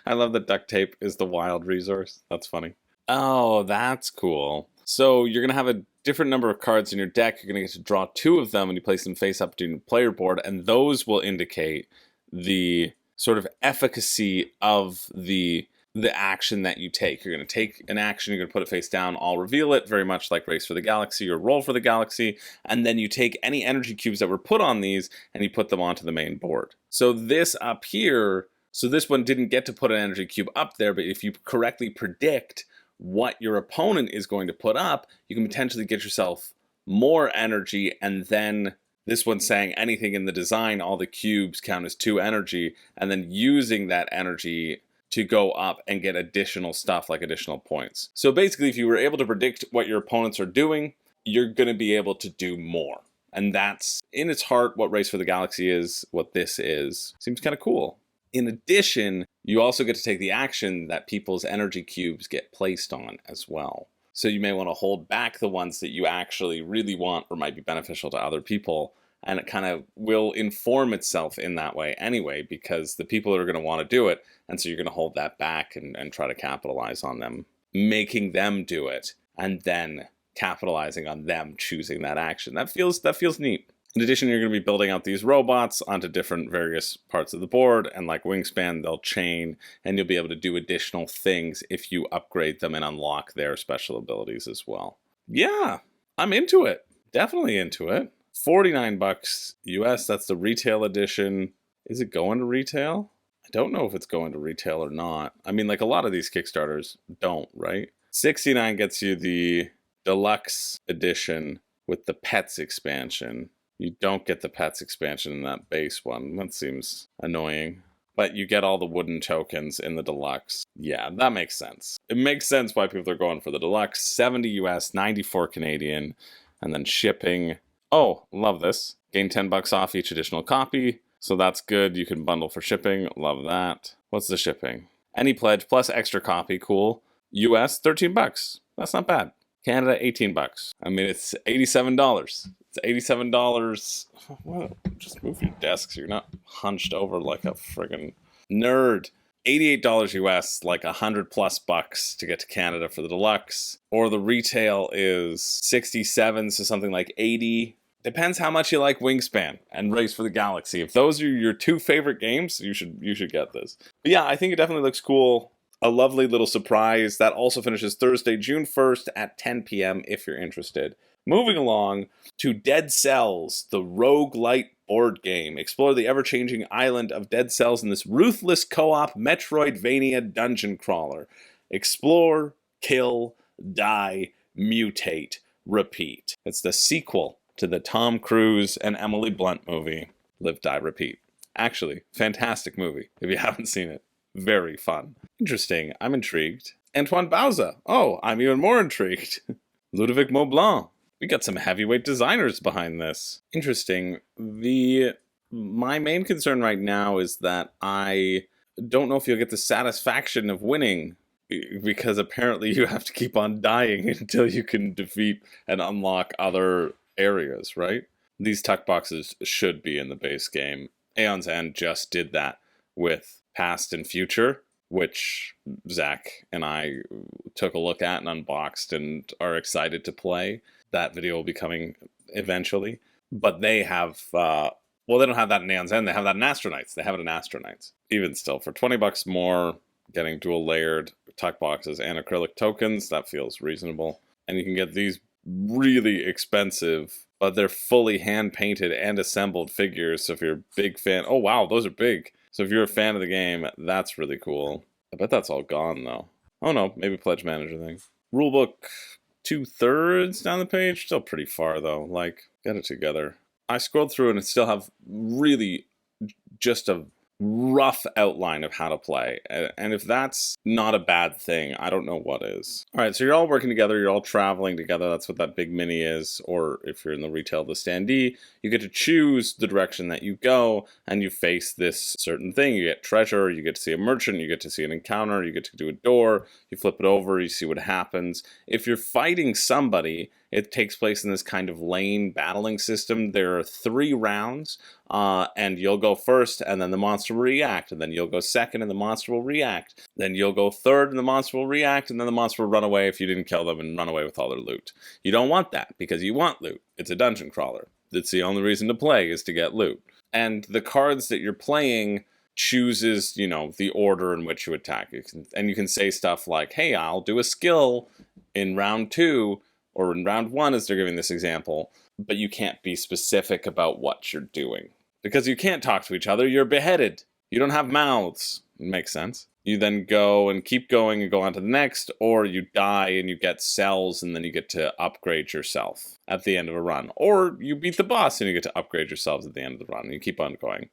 I love that duct tape is the wild resource. That's funny. Oh, that's cool. So you're going to have a different number of cards in your deck. You're going to get to draw 2 of them, and you place them face up to your player board, and those will indicate the sort of efficacy of the action that you take. You're going to take an action, you're going to put it face down, I'll reveal it, very much like Race for the Galaxy or Roll for the Galaxy, and then you take any energy cubes that were put on these and you put them onto the main board. So this up here, so this one didn't get to put an energy cube up there, but if you correctly predict what your opponent is going to put up, you can potentially get yourself more energy, and then this one's saying anything in the design, all the cubes count as 2 energy, and then using that energy to go up and get additional stuff like additional points. So basically, if you were able to predict what your opponents are doing, you're going to be able to do more. And that's, in its heart, what Race for the Galaxy is, what this is. Seems kind of cool. In addition, you also get to take the action that people's energy cubes get placed on as well. So you may want to hold back the ones that you actually really want or might be beneficial to other people. And it kind of will inform itself in that way anyway, because the people are going to want to do it. And so you're going to hold that back and try to capitalize on them, making them do it, and then capitalizing on them choosing that action. That feels neat. In addition, you're going to be building out these robots onto different various parts of the board, and like Wingspan, they'll chain, and you'll be able to do additional things if you upgrade them and unlock their special abilities as well. Yeah, I'm into it. Definitely into it. $49 US, that's the retail edition. Is it going to retail? I don't know if it's going to retail or not. I mean, like a lot of these Kickstarters don't, right? $69 gets you the deluxe edition with the Pets expansion. You don't get the Pets expansion in that base one. That seems annoying. But you get all the wooden tokens in the deluxe. Yeah, that makes sense. It makes sense why people are going for the deluxe. 70 US, 94 Canadian, and then shipping. Oh, love this. Gain $10 off each additional copy. So that's good. You can bundle for shipping. Love that. What's the shipping? Any pledge plus extra copy. Cool. US, $13. That's not bad. Canada, $18. I mean, it's $87. It's $87. Well, just move your desk so you're not hunched over like a friggin' nerd. $88 US, like $100+ to get to Canada for the deluxe. Or the retail is 67, so something like 80. Depends how much you like Wingspan and Race for the Galaxy. If those are your two favorite games, you should get this. But yeah, I think it definitely looks cool. A lovely little surprise. That also finishes Thursday, June 1st at 10 p.m. if you're interested. Moving along to Dead Cells, the Rogue-Lite board game. Explore the ever-changing island of Dead Cells in this ruthless co-op Metroidvania dungeon crawler. Explore, kill, die, mutate, repeat. It's the sequel to the Tom Cruise and Emily Blunt movie, Live, Die, Repeat. Actually, fantastic movie if you haven't seen it. Very fun. Interesting. I'm intrigued. Antoine Bauza. Oh, I'm even more intrigued. Ludovic Maublanc. We got some heavyweight designers behind this. Interesting. My main concern right now is that I don't know if you'll get the satisfaction of winning, because apparently you have to keep on dying until you can defeat and unlock other areas, right? These tuck boxes should be in the base game. Aeon's End just did that with Past and Future, which Zach and I took a look at and unboxed and are excited to play. That video will be coming eventually. But they have, they don't have that in Aeon's End. They have that in Astronites. They have it in Astronites. Even still, for $20 more, getting dual layered tuck boxes and acrylic tokens, that feels reasonable. And you can get these really expensive, but they're fully hand-painted and assembled figures. So if you're a big fan, oh wow, those are big. So if you're a fan of the game, that's really cool. I bet that's all gone though. Oh no, maybe Pledge Manager thing. Rulebook 2/3 down the page, still pretty far though. Like, get it together. I scrolled through and it still have really just a rough outline of how to play. And if that's not a bad thing, I don't know what is. All right, so you're all working together, you're all traveling together. That's what that big mini is. Or if you're in the retail, the standee, you get to choose the direction that you go and you face this certain thing. You get treasure, you get to see a merchant, you get to see an encounter, you get to do a door, you flip it over, you see what happens. If you're fighting somebody, it takes place in this kind of lane battling system. There are 3 rounds, and you'll go first, and then the monster will react, and then you'll go second, and the monster will react. Then you'll go third, and the monster will react, and then the monster will run away if you didn't kill them and run away with all their loot. You don't want that, because you want loot. It's a dungeon crawler. It's the only reason to play is to get loot. And the cards that you're playing chooses, the order in which you attack. And you can say stuff like, hey, I'll do a skill in round 2, or in round 1 as they're giving this example, but you can't be specific about what you're doing. Because you can't talk to each other, you're beheaded. You don't have mouths. It makes sense. You then go and keep going and go on to the next, or you die and you get cells and then you get to upgrade yourself at the end of a run. Or you beat the boss and you get to upgrade yourselves at the end of the run and you keep on going.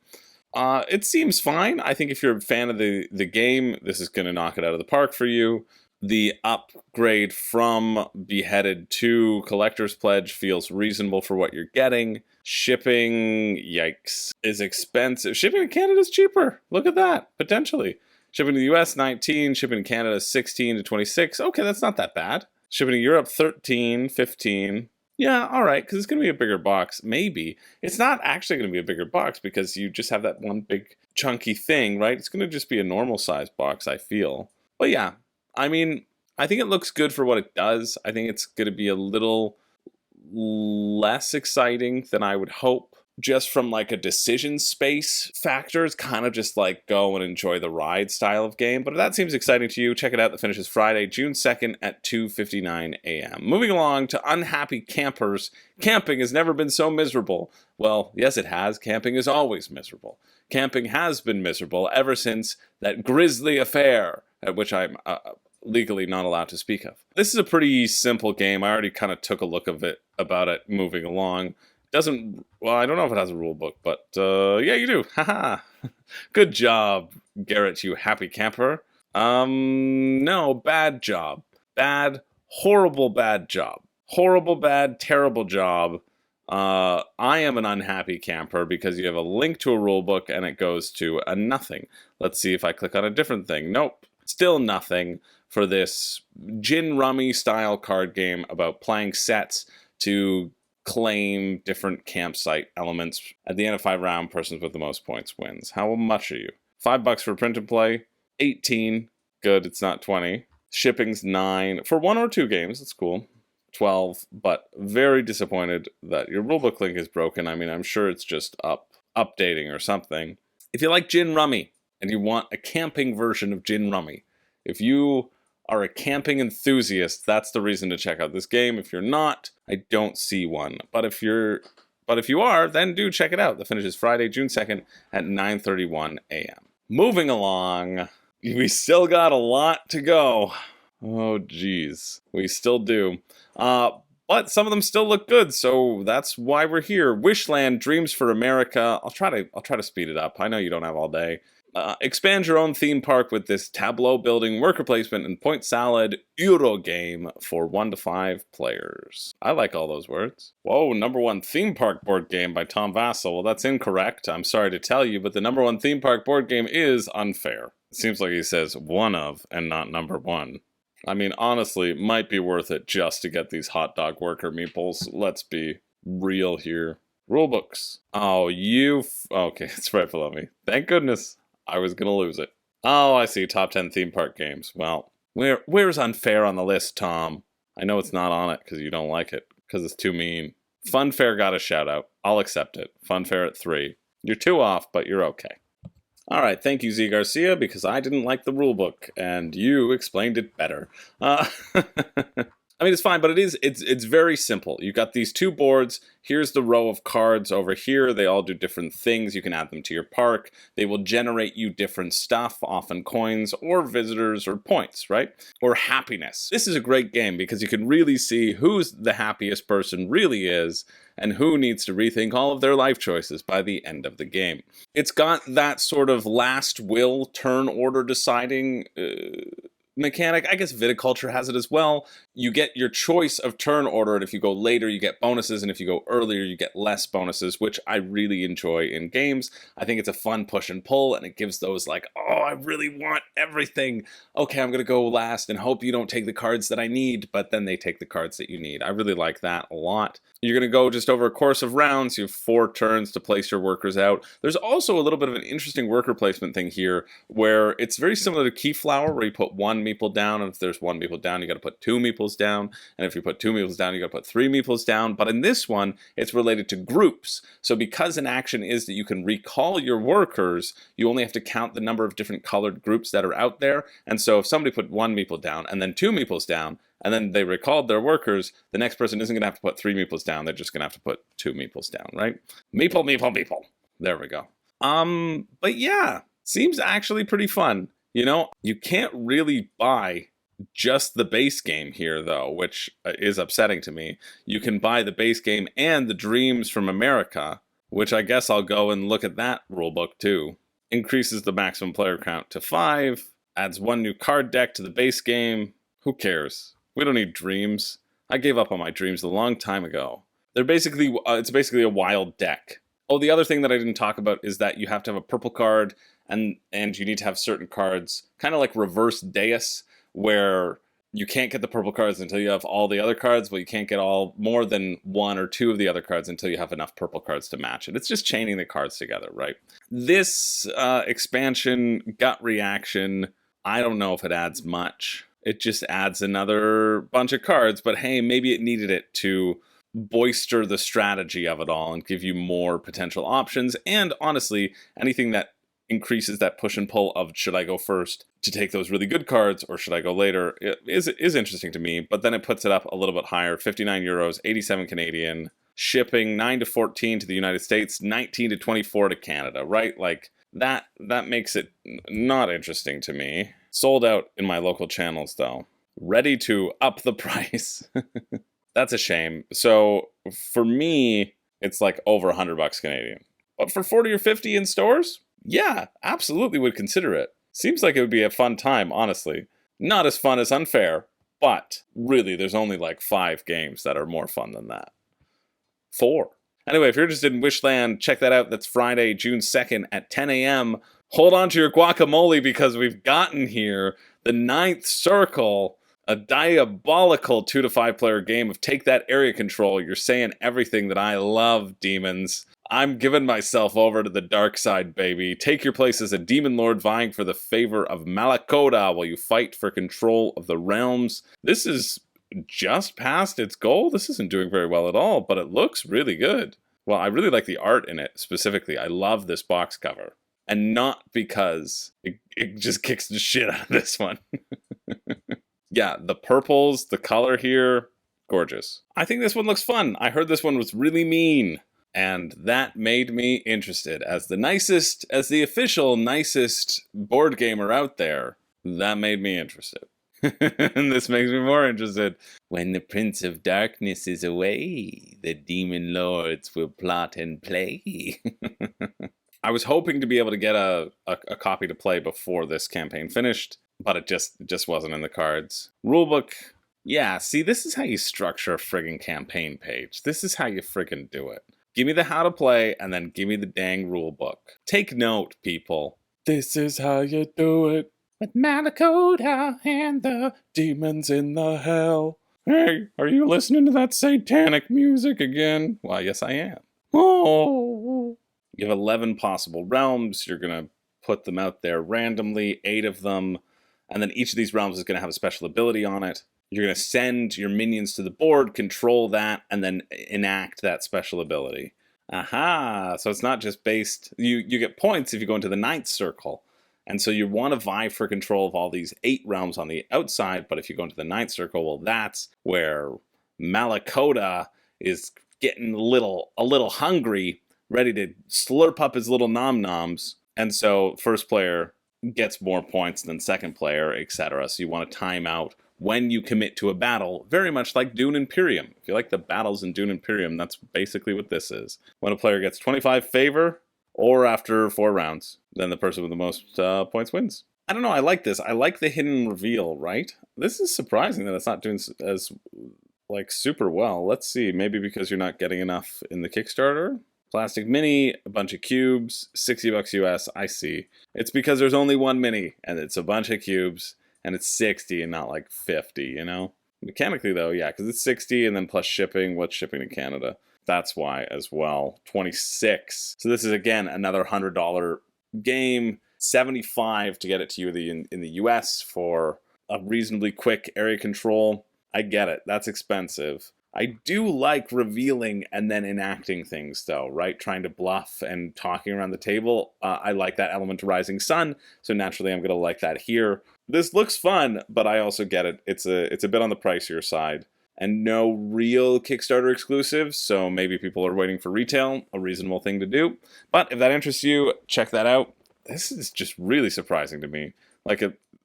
It seems fine. I think if you're a fan of the game, this is going to knock it out of the park for you. The upgrade from Beheaded to Collector's Pledge feels reasonable for what you're getting. Shipping, yikes, is expensive. Shipping to Canada is cheaper. Look at that, potentially. Shipping to the US, 19. Shipping to Canada, 16 to 26. Okay, that's not that bad. Shipping to Europe, 13, 15. Yeah, all right, because it's going to be a bigger box. Maybe. It's not actually going to be a bigger box because you just have that one big chunky thing, right? It's going to just be a normal size box, I feel. But yeah. I mean, I think it looks good for what it does. I think it's going to be a little less exciting than I would hope. Just from like a decision space factor, it's kind of just like go and enjoy the ride style of game. But if that seems exciting to you, check it out. The finish is Friday, June 2nd at 2:59 a.m. Moving along to Unhappy Campers. Camping has never been so miserable. Well, yes it has. Camping is always miserable. Camping has been miserable ever since that grisly affair, at which I'm legally not allowed to speak of. This is a pretty simple game. I already kind of took a look about it moving along. I don't know if it has a rule book, but yeah, you do. Haha. Good job, Garrett, you happy camper. No, bad job. Horrible bad job. Horrible bad, terrible job. I am an unhappy camper because you have a link to a rule book and it goes to a nothing. Let's see if I click on a different thing. Nope. Still nothing for this gin rummy style card game about playing sets to claim different campsite elements. At the end of 5 rounds, person with the most points wins. How much are you? $5 for print and play, 18. Good, it's not 20. Shipping's 9 for 1 or 2 games. That's cool. 12, but very disappointed that your rulebook link is broken. I mean, I'm sure it's just updating or something. If you like gin rummy and you want a camping version of gin rummy, if you are a camping enthusiast, that's the reason to check out this game. If you're not, I don't see one. But if you are, then do check it out. The finish is Friday, June 2nd at 9:31 a.m. Moving along, we still got a lot to go. Oh, geez. We still do. But some of them still look good, so that's why we're here. Wishland, Dreams for America. I'll try to speed it up. I know you don't have all day. Expand your own theme park with this tableau building, worker placement, and point salad Euro game for 1 to 5 players. I like all those words. Whoa, #1 theme park board game by Tom Vassell. Well, that's incorrect. I'm sorry to tell you, but the #1 theme park board game is unfair. It seems like he says one of and not #1. I mean, honestly, it might be worth it just to get these hot dog worker meeples. Let's be real here. Rulebooks. Oh, okay, it's right below me. Thank goodness. I was gonna lose it. Oh, I see. Top 10 theme park games. Well, where's unfair on the list, Tom? I know it's not on it because you don't like it, because it's too mean. Funfair got a shout out. I'll accept it. Funfair at 3. You're 2 off, but you're okay. All right, thank you, Z Garcia, because I didn't like the rulebook, and you explained it better. I mean, it's fine, but it's very simple. You've got these 2 boards. Here's the row of cards over here. They all do different things. You can add them to your park. They will generate you different stuff, often coins or visitors or points, right? Or happiness. This is a great game because you can really see who's the happiest person really is and who needs to rethink all of their life choices by the end of the game. It's got that sort of last will turn order deciding mechanic. I guess Viticulture has it as well. You get your choice of turn order, and if you go later, you get bonuses, and if you go earlier, you get less bonuses, which I really enjoy in games. I think it's a fun push and pull, and it gives those like, oh, I really want everything. Okay, I'm going to go last and hope you don't take the cards that I need, but then they take the cards that you need. I really like that a lot. You're going to go just over a course of rounds. You have 4 turns to place your workers out. There's also a little bit of an interesting worker placement thing here, where it's very similar to Keyflower, where you put 1 meeple down, and if there's 1 meeple down, you got to put 2 meeples down, and if you put 2 meeples down, you got to put 3 meeples down. But in this one, it's related to groups. So because an action is that you can recall your workers, you only have to count the number of different colored groups that are out there. And so if somebody put 1 meeple down and then 2 meeples down, and then they recalled their workers, the next person isn't going to have to put 3 meeples down. They're just going to have to put 2 meeples down, right? Meeple, meeple, meeple. There we go. But yeah, seems actually pretty fun. You know, you can't really buy just the base game here, though, which is upsetting to me. You can buy the base game and the Dreams from America, which I guess I'll go and look at that rulebook too. Increases the maximum player count to 5, adds 1 new card deck to the base game. Who cares? We don't need Dreams. I gave up on my Dreams a long time ago. They're basically, it's basically a wild deck. Oh, the other thing that I didn't talk about is that you have to have a purple card, and you need to have certain cards, kind of like Reverse Deus, where you can't get the purple cards until you have all the other cards, but you can't get more than 1 or 2 of the other cards until you have enough purple cards to match it. It's just chaining the cards together, right? This expansion, Gut Reaction, I don't know if it adds much. It just adds another bunch of cards, but hey, maybe it needed it to boister the strategy of it all and give you more potential options. And honestly, anything that increases that push and pull of should I go first to take those really good cards or should I go later is interesting to me. But then it puts it up a little bit higher, 59 euros, 87 Canadian, shipping 9 to 14 to the United States, 19 to 24 to Canada, right? Like that makes it not interesting to me. Sold out in my local channels though. Ready to up the price. That's a shame. So for me, it's like over $100 Canadian. But for 40 or 50 in stores, yeah, absolutely would consider it. Seems like it would be a fun time, honestly. Not as fun as Unfair, but really there's only like 5 games that are more fun than that. 4. Anyway, if you're interested in Wishland, check that out. That's Friday, June 2nd at 10 a.m. Hold on to your guacamole because we've gotten here. The Ninth Circle, a diabolical 2 to 5 player game of take that area control. You're saying everything that I love, demons. I'm giving myself over to the dark side, baby. Take your place as a demon lord vying for the favor of Malakoda while you fight for control of the realms. This is just past its goal. This isn't doing very well at all, but it looks really good. Well, I really like the art in it specifically. I love this box cover. And not because it just kicks the shit out of this one. Yeah, the purples, the color here, gorgeous. I think this one looks fun. I heard this one was really mean. And that made me interested. As the official nicest board gamer out there, that made me interested. And this makes me more interested. When the Prince of Darkness is away, the demon lords will plot and play. I was hoping to be able to get a copy to play before this campaign finished, but it just wasn't in the cards. Rulebook, yeah, see, this is how you structure a friggin' campaign page. This is how you friggin' do it. Give me the how to play, and then give me the dang rulebook. Take note, people. This is how you do it. With Malakoda and the demons in the hell. Hey, are you listening to that satanic music again? Well, yes, I am. Oh. You have 11 possible realms. You're going to put them out there randomly, 8 of them. And then each of these realms is going to have a special ability on it. You're going to send your minions to the board, control that, and then enact that special ability. Aha! So it's not just based... You get points if you go into the Ninth Circle. And so you want to vie for control of all these 8 realms on the outside, but if you go into the Ninth Circle, well, that's where Malakoda is getting a little hungry, ready to slurp up his little nom-noms. And so first player gets more points than second player, etc. So you want to time out when you commit to a battle, very much like Dune Imperium. If you like the battles in Dune Imperium, that's basically what this is. When a player gets 25 favor, or after 4 rounds, then the person with the most points wins. I don't know, I like this. I like the hidden reveal, right? This is surprising that it's not doing as, super well. Let's see, maybe because you're not getting enough in the Kickstarter? Plastic mini, a bunch of cubes, $60 US, I see. It's because there's only one mini, and it's a bunch of cubes, and it's 60 and not like 50, you know? Mechanically though, yeah, because it's 60 and then plus shipping. What's shipping to Canada? That's why as well. 26. So this is again another $100 game. 75 to get it to you in the US for a reasonably quick area control. I get it. That's expensive. I do like revealing and then enacting things though, right? Trying to bluff and talking around the table. I like that element to Rising Sun, so naturally I'm going to like that here. This looks fun, but I also get it. It's a bit on the pricier side. And no real Kickstarter exclusives, so maybe people are waiting for retail, a reasonable thing to do. But if that interests you, check that out. This is just really surprising to me.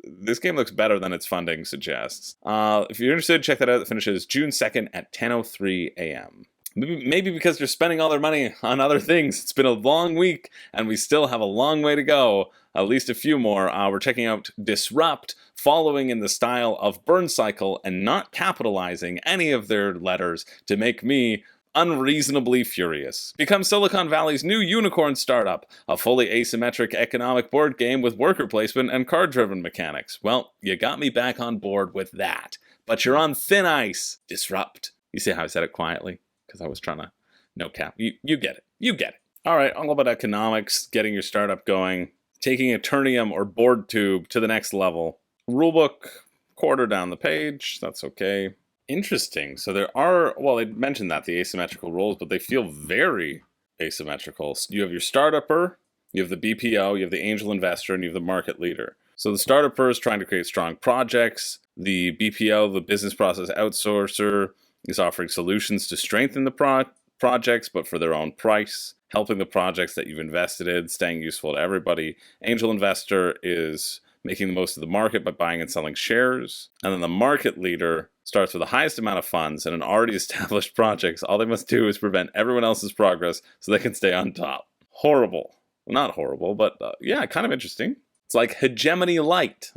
This game looks better than its funding suggests. If you're interested, check that out. It finishes June 2nd at 10:03 a.m. Maybe because they're spending all their money on other things. It's been a long week, and we still have a long way to go. At least a few more. We're checking out Disrupt, following in the style of Burn Cycle and not capitalizing any of their letters to make me unreasonably furious. Become Silicon Valley's new unicorn startup, a fully asymmetric economic board game with worker placement and card-driven mechanics. Well, you got me back on board with that. But you're on thin ice. Disrupt. You see how I said it quietly? Because I was trying to no cap. You get it. You get it. All right, all about economics, getting your startup going, taking Eternium or Board Tube to the next level. Rulebook, quarter down the page. That's okay. Interesting. So there are, well, I mentioned that, the asymmetrical roles, but they feel very asymmetrical. You have your startupper, you have the BPO, you have the angel investor, and you have the market leader. So the startupper is trying to create strong projects. The BPO, the business process outsourcer, is offering solutions to strengthen the projects, but for their own price, helping the projects that you've invested in, staying useful to everybody. Angel investor is making the most of the market by buying and selling shares. And then the market leader starts with the highest amount of funds and an already established projects. All they must do is prevent everyone else's progress so they can stay on top. Horrible. Well, not horrible, but yeah, kind of interesting. It's like Hegemony Light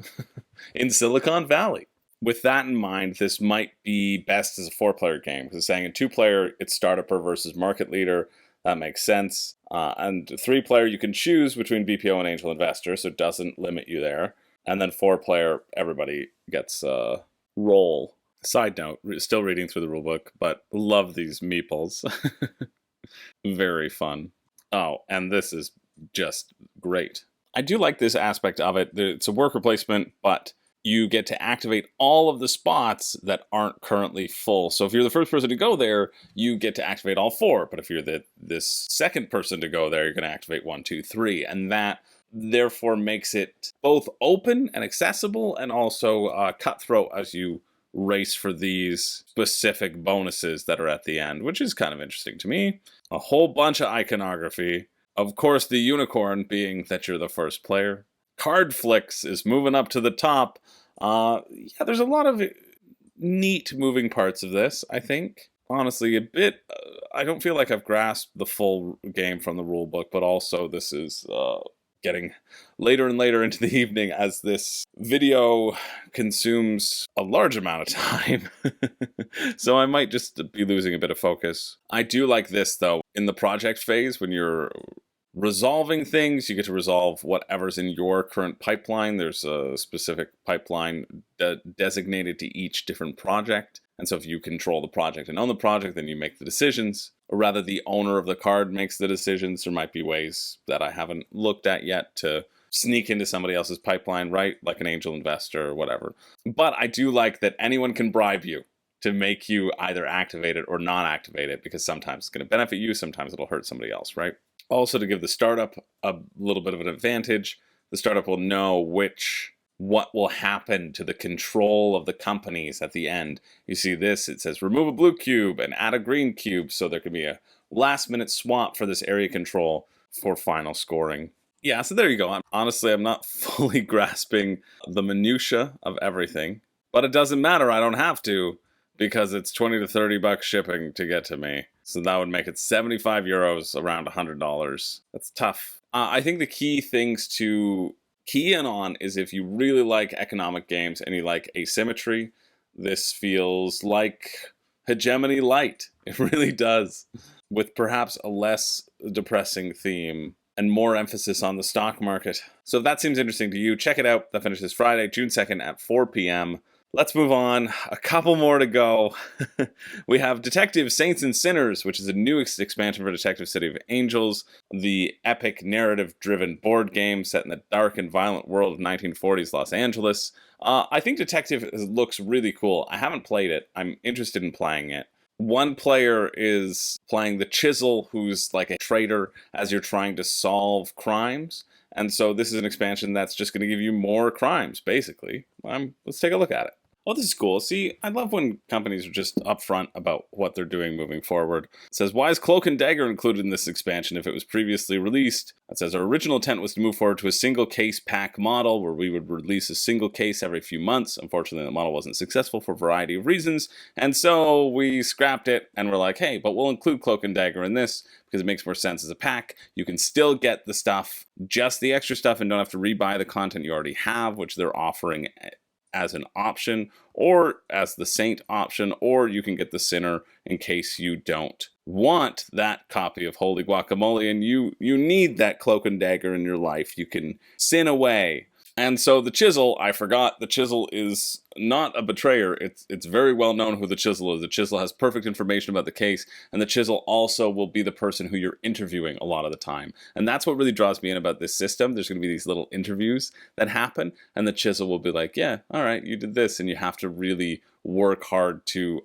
in Silicon Valley. With that in mind, this might be best as a 4-player game, because it's saying in 2-player, it's startupper versus market leader. That makes sense. And 3-player, you can choose between BPO and angel investor, so it doesn't limit you there. And then 4-player, everybody gets a roll. Side note, still reading through the rulebook, but love these meeples. Very fun. Oh, and this is just great. I do like this aspect of it. It's a worker placement, but you get to activate all of the spots that aren't currently full. So if you're the first person to go there, you get to activate all 4. But if you're this second person to go there, you're going to activate 1, 2, 3. And that therefore makes it both open and accessible and also cutthroat as you race for these specific bonuses that are at the end, which is kind of interesting to me. A whole bunch of iconography. Of course, the unicorn being that you're the first player. Card flicks is moving up to the top. Yeah, there's a lot of neat moving parts of this, I think. Honestly, a bit... I don't feel like I've grasped the full game from the rulebook, but also this is getting later and later into the evening as this video consumes a large amount of time. So I might just be losing a bit of focus. I do like this, though. In the project phase, when you're resolving things, you get to resolve whatever's in your current pipeline. There's a specific pipeline designated to each different project. And so if you control the project and own the project, then you make the decisions. Or rather, the owner of the card makes the decisions. There might be ways that I haven't looked at yet to sneak into somebody else's pipeline, right? Like an angel investor or whatever. But I do like that anyone can bribe you to make you either activate it or not activate it, because sometimes it's going to benefit you, sometimes it'll hurt somebody else, right? Also, to give the startup a little bit of an advantage, the startup will know what will happen to the control of the companies at the end. You see this, it says remove a blue cube and add a green cube, so there could be a last minute swap for this area control for final scoring. Yeah, so there you go. Honestly, I'm not fully grasping the minutia of everything, but it doesn't matter, I don't have to, because it's 20 to 30 bucks shipping to get to me. So that would make it 75 euros, around $100. That's tough. I think the key things to key in on is if you really like economic games and you like asymmetry, this feels like Hegemony Light. It really does. With perhaps a less depressing theme and more emphasis on the stock market. So if that seems interesting to you, check it out. That finishes Friday, June 2nd at 4 p.m. Let's move on. A couple more to go. We have Detective Saints and Sinners, which is a new expansion for Detective City of Angels, the epic narrative-driven board game set in the dark and violent world of 1940s Los Angeles. I think Detective looks really cool. I haven't played it. I'm interested in playing it. One player is playing the Chisel, who's like a traitor as you're trying to solve crimes. And so this is an expansion that's just going to give you more crimes, basically. Let's take a look at it. Oh, this is cool. See, I love when companies are just upfront about what they're doing moving forward. It says, why is Cloak and Dagger included in this expansion if it was previously released? It says, our original intent was to move forward to a single case pack model where we would release a single case every few months. Unfortunately, the model wasn't successful for a variety of reasons. And so we scrapped it and we're like, hey, but we'll include Cloak and Dagger in this because it makes more sense as a pack. You can still get the stuff, just the extra stuff, and don't have to rebuy the content you already have, which they're offering as an option, or as the Saint option, or you can get the Sinner in case you don't want that copy of Holy Guacamole and you need that Cloak and Dagger in your life. You can sin away. And so the Chisel, I forgot, the Chisel is not a betrayer. It's very well known who the Chisel is. The Chisel has perfect information about the case, and the Chisel also will be the person who you're interviewing a lot of the time. And that's what really draws me in about this system. There's going to be these little interviews that happen, and the Chisel will be like, yeah, all right, you did this, and you have to really work hard to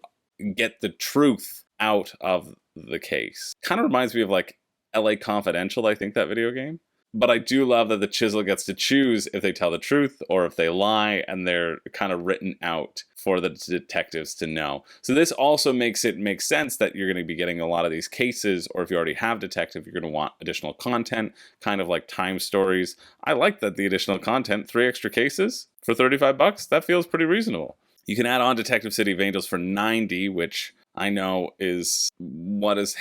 get the truth out of the case. Kind of reminds me of like LA Confidential, I think, that video game. But I do love that the Chisel gets to choose if they tell the truth or if they lie, and they're kind of written out for the detectives to know. So this also makes it make sense that you're going to be getting a lot of these cases, or if you already have detective, you're going to want additional content, kind of like time stories. I like that the additional content, 3 extra cases for 35 bucks, that feels pretty reasonable. You can add on Detective City of Angels for 90, which I know is what has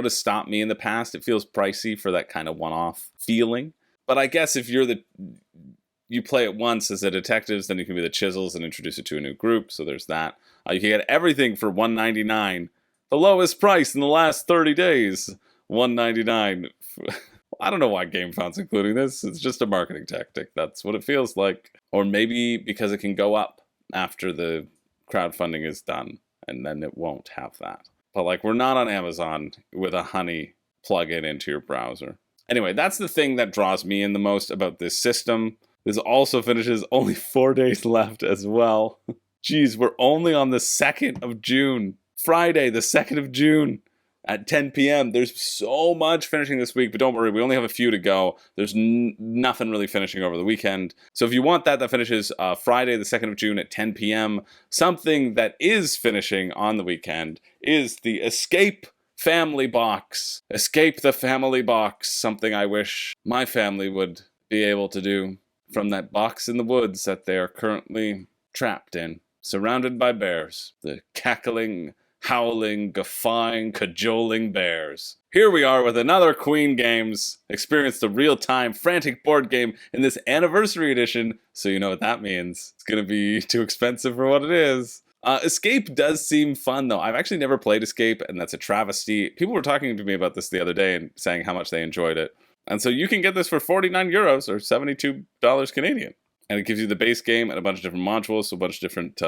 stopped me in the past. It feels pricey for that kind of one-off feeling. But I guess if you play it once as the detectives, then you can be the Chisels and introduce it to a new group. So there's that. You can get everything for $199. The lowest price in the last 30 days. $199. I don't know why GameFound's including this. It's just a marketing tactic. That's what it feels like. Or maybe because it can go up after the crowdfunding is done, and then it won't have that. But like, we're not on Amazon with a honey plug-in into your browser. Anyway, that's the thing that draws me in the most about this system. This also finishes only 4 days left as well. Jeez, we're only on the 2nd of June. Friday, the 2nd of June at 10 p.m. There's so much finishing this week, but don't worry, we only have a few to go. There's nothing really finishing over the weekend. So if you want that, that finishes Friday, the 2nd of June at 10 p.m. Something that is finishing on the weekend is the Escape Family Box. Escape the Family Box, something I wish my family would be able to do from that box in the woods that they are currently trapped in, surrounded by bears. The cackling, howling, guffawing, cajoling bears. Here we are with another Queen Games. Experience the real-time, frantic board game in this anniversary edition, so you know what that means. It's gonna be too expensive for what it is. Escape does seem fun, though. I've actually never played Escape, and that's a travesty. People were talking to me about this the other day and saying how much they enjoyed it. And so you can get this for 49 euros or $72 Canadian. And it gives you the base game and a bunch of different modules, so a bunch of different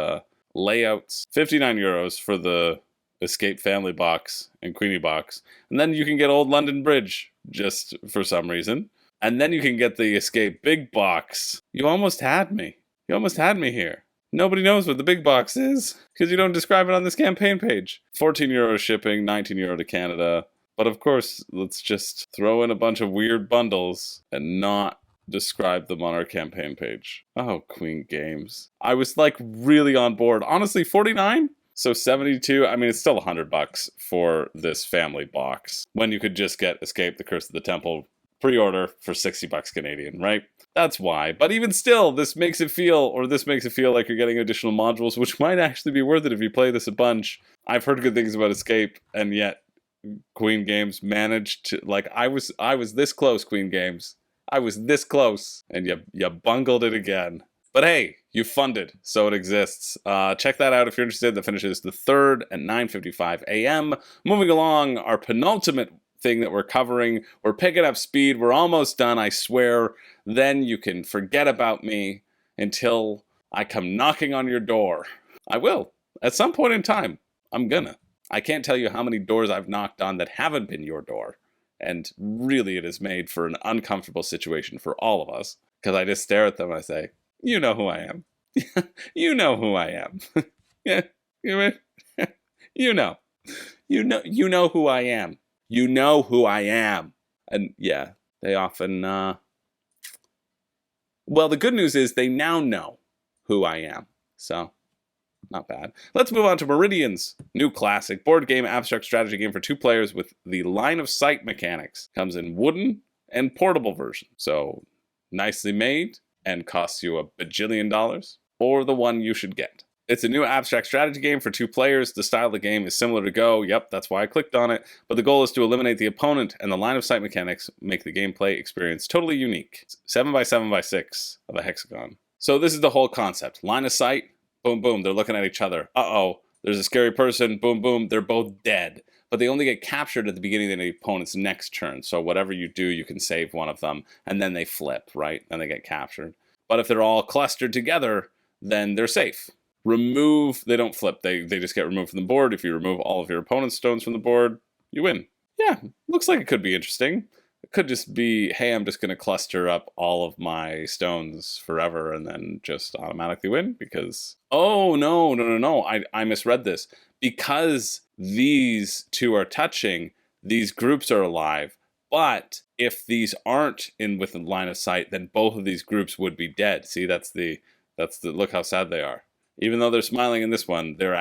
layouts. 59 euros for the Escape Family Box and Queenie Box. And then you can get Old London Bridge, just for some reason. And then you can get the Escape Big Box. You almost had me. You almost had me here. Nobody knows what the big box is, because you don't describe it on this campaign page. 14 euro shipping, 19 euro to Canada. But of course, let's just throw in a bunch of weird bundles and not describe them on our campaign page. Oh, Queen Games. I was like really on board. Honestly, 49? So 72, I mean, it's still $100 for this family box, when you could just get Escape the Curse of the Temple pre-order for $60 Canadian, right? That's why. But even still, this makes it feel like you're getting additional modules, which might actually be worth it if you play this a bunch. I've heard good things about Escape, and yet Queen Games managed to, like, I was this close, Queen Games. I was this close, and you bungled it again. But hey, you funded, so it exists. Check that out if you're interested. That finishes the 3rd at 9:55 a.m. Moving along, our penultimate thing that we're covering. We're picking up speed. We're almost done, I swear. Then you can forget about me until I come knocking on your door. I will. At some point in time, I'm gonna. I can't tell you how many doors I've knocked on that haven't been your door. And really, it is made for an uncomfortable situation for all of us. Because I just stare at them and I say, you know who I am. You know who I am. Yeah, you know. You know who I am. You know who I am. And yeah, they often, well, the good news is they now know who I am. So, not bad. Let's move on to Meridians. New classic board game, abstract strategy game for 2 players with the line of sight mechanics. Comes in wooden and portable version. So, nicely made and costs you $1 bajillion, or the one you should get. It's a new abstract strategy game for 2 players. The style of the game is similar to Go. Yep, that's why I clicked on it. But the goal is to eliminate the opponent, and the line of sight mechanics make the gameplay experience totally unique. 7x7x6 of a hexagon. So this is the whole concept. Line of sight, boom, boom, they're looking at each other. Uh-oh, there's a scary person, boom, boom, they're both dead. But they only get captured at the beginning of the opponent's next turn. So whatever you do, you can save one of them, and then they flip, right? Then they get captured. But if they're all clustered together, then they're safe. Remove, they don't flip, they just get removed from the board. If you remove all of your opponent's stones from the board, you win. Yeah, looks like it could be interesting. It could just be, hey, I'm just going to cluster up all of my stones forever and then just automatically win because, oh, no, I misread this. Because these 2 are touching, these groups are alive. But if these aren't in within line of sight, then both of these groups would be dead. See, that's the look how sad they are. Even though they're smiling in this one, they're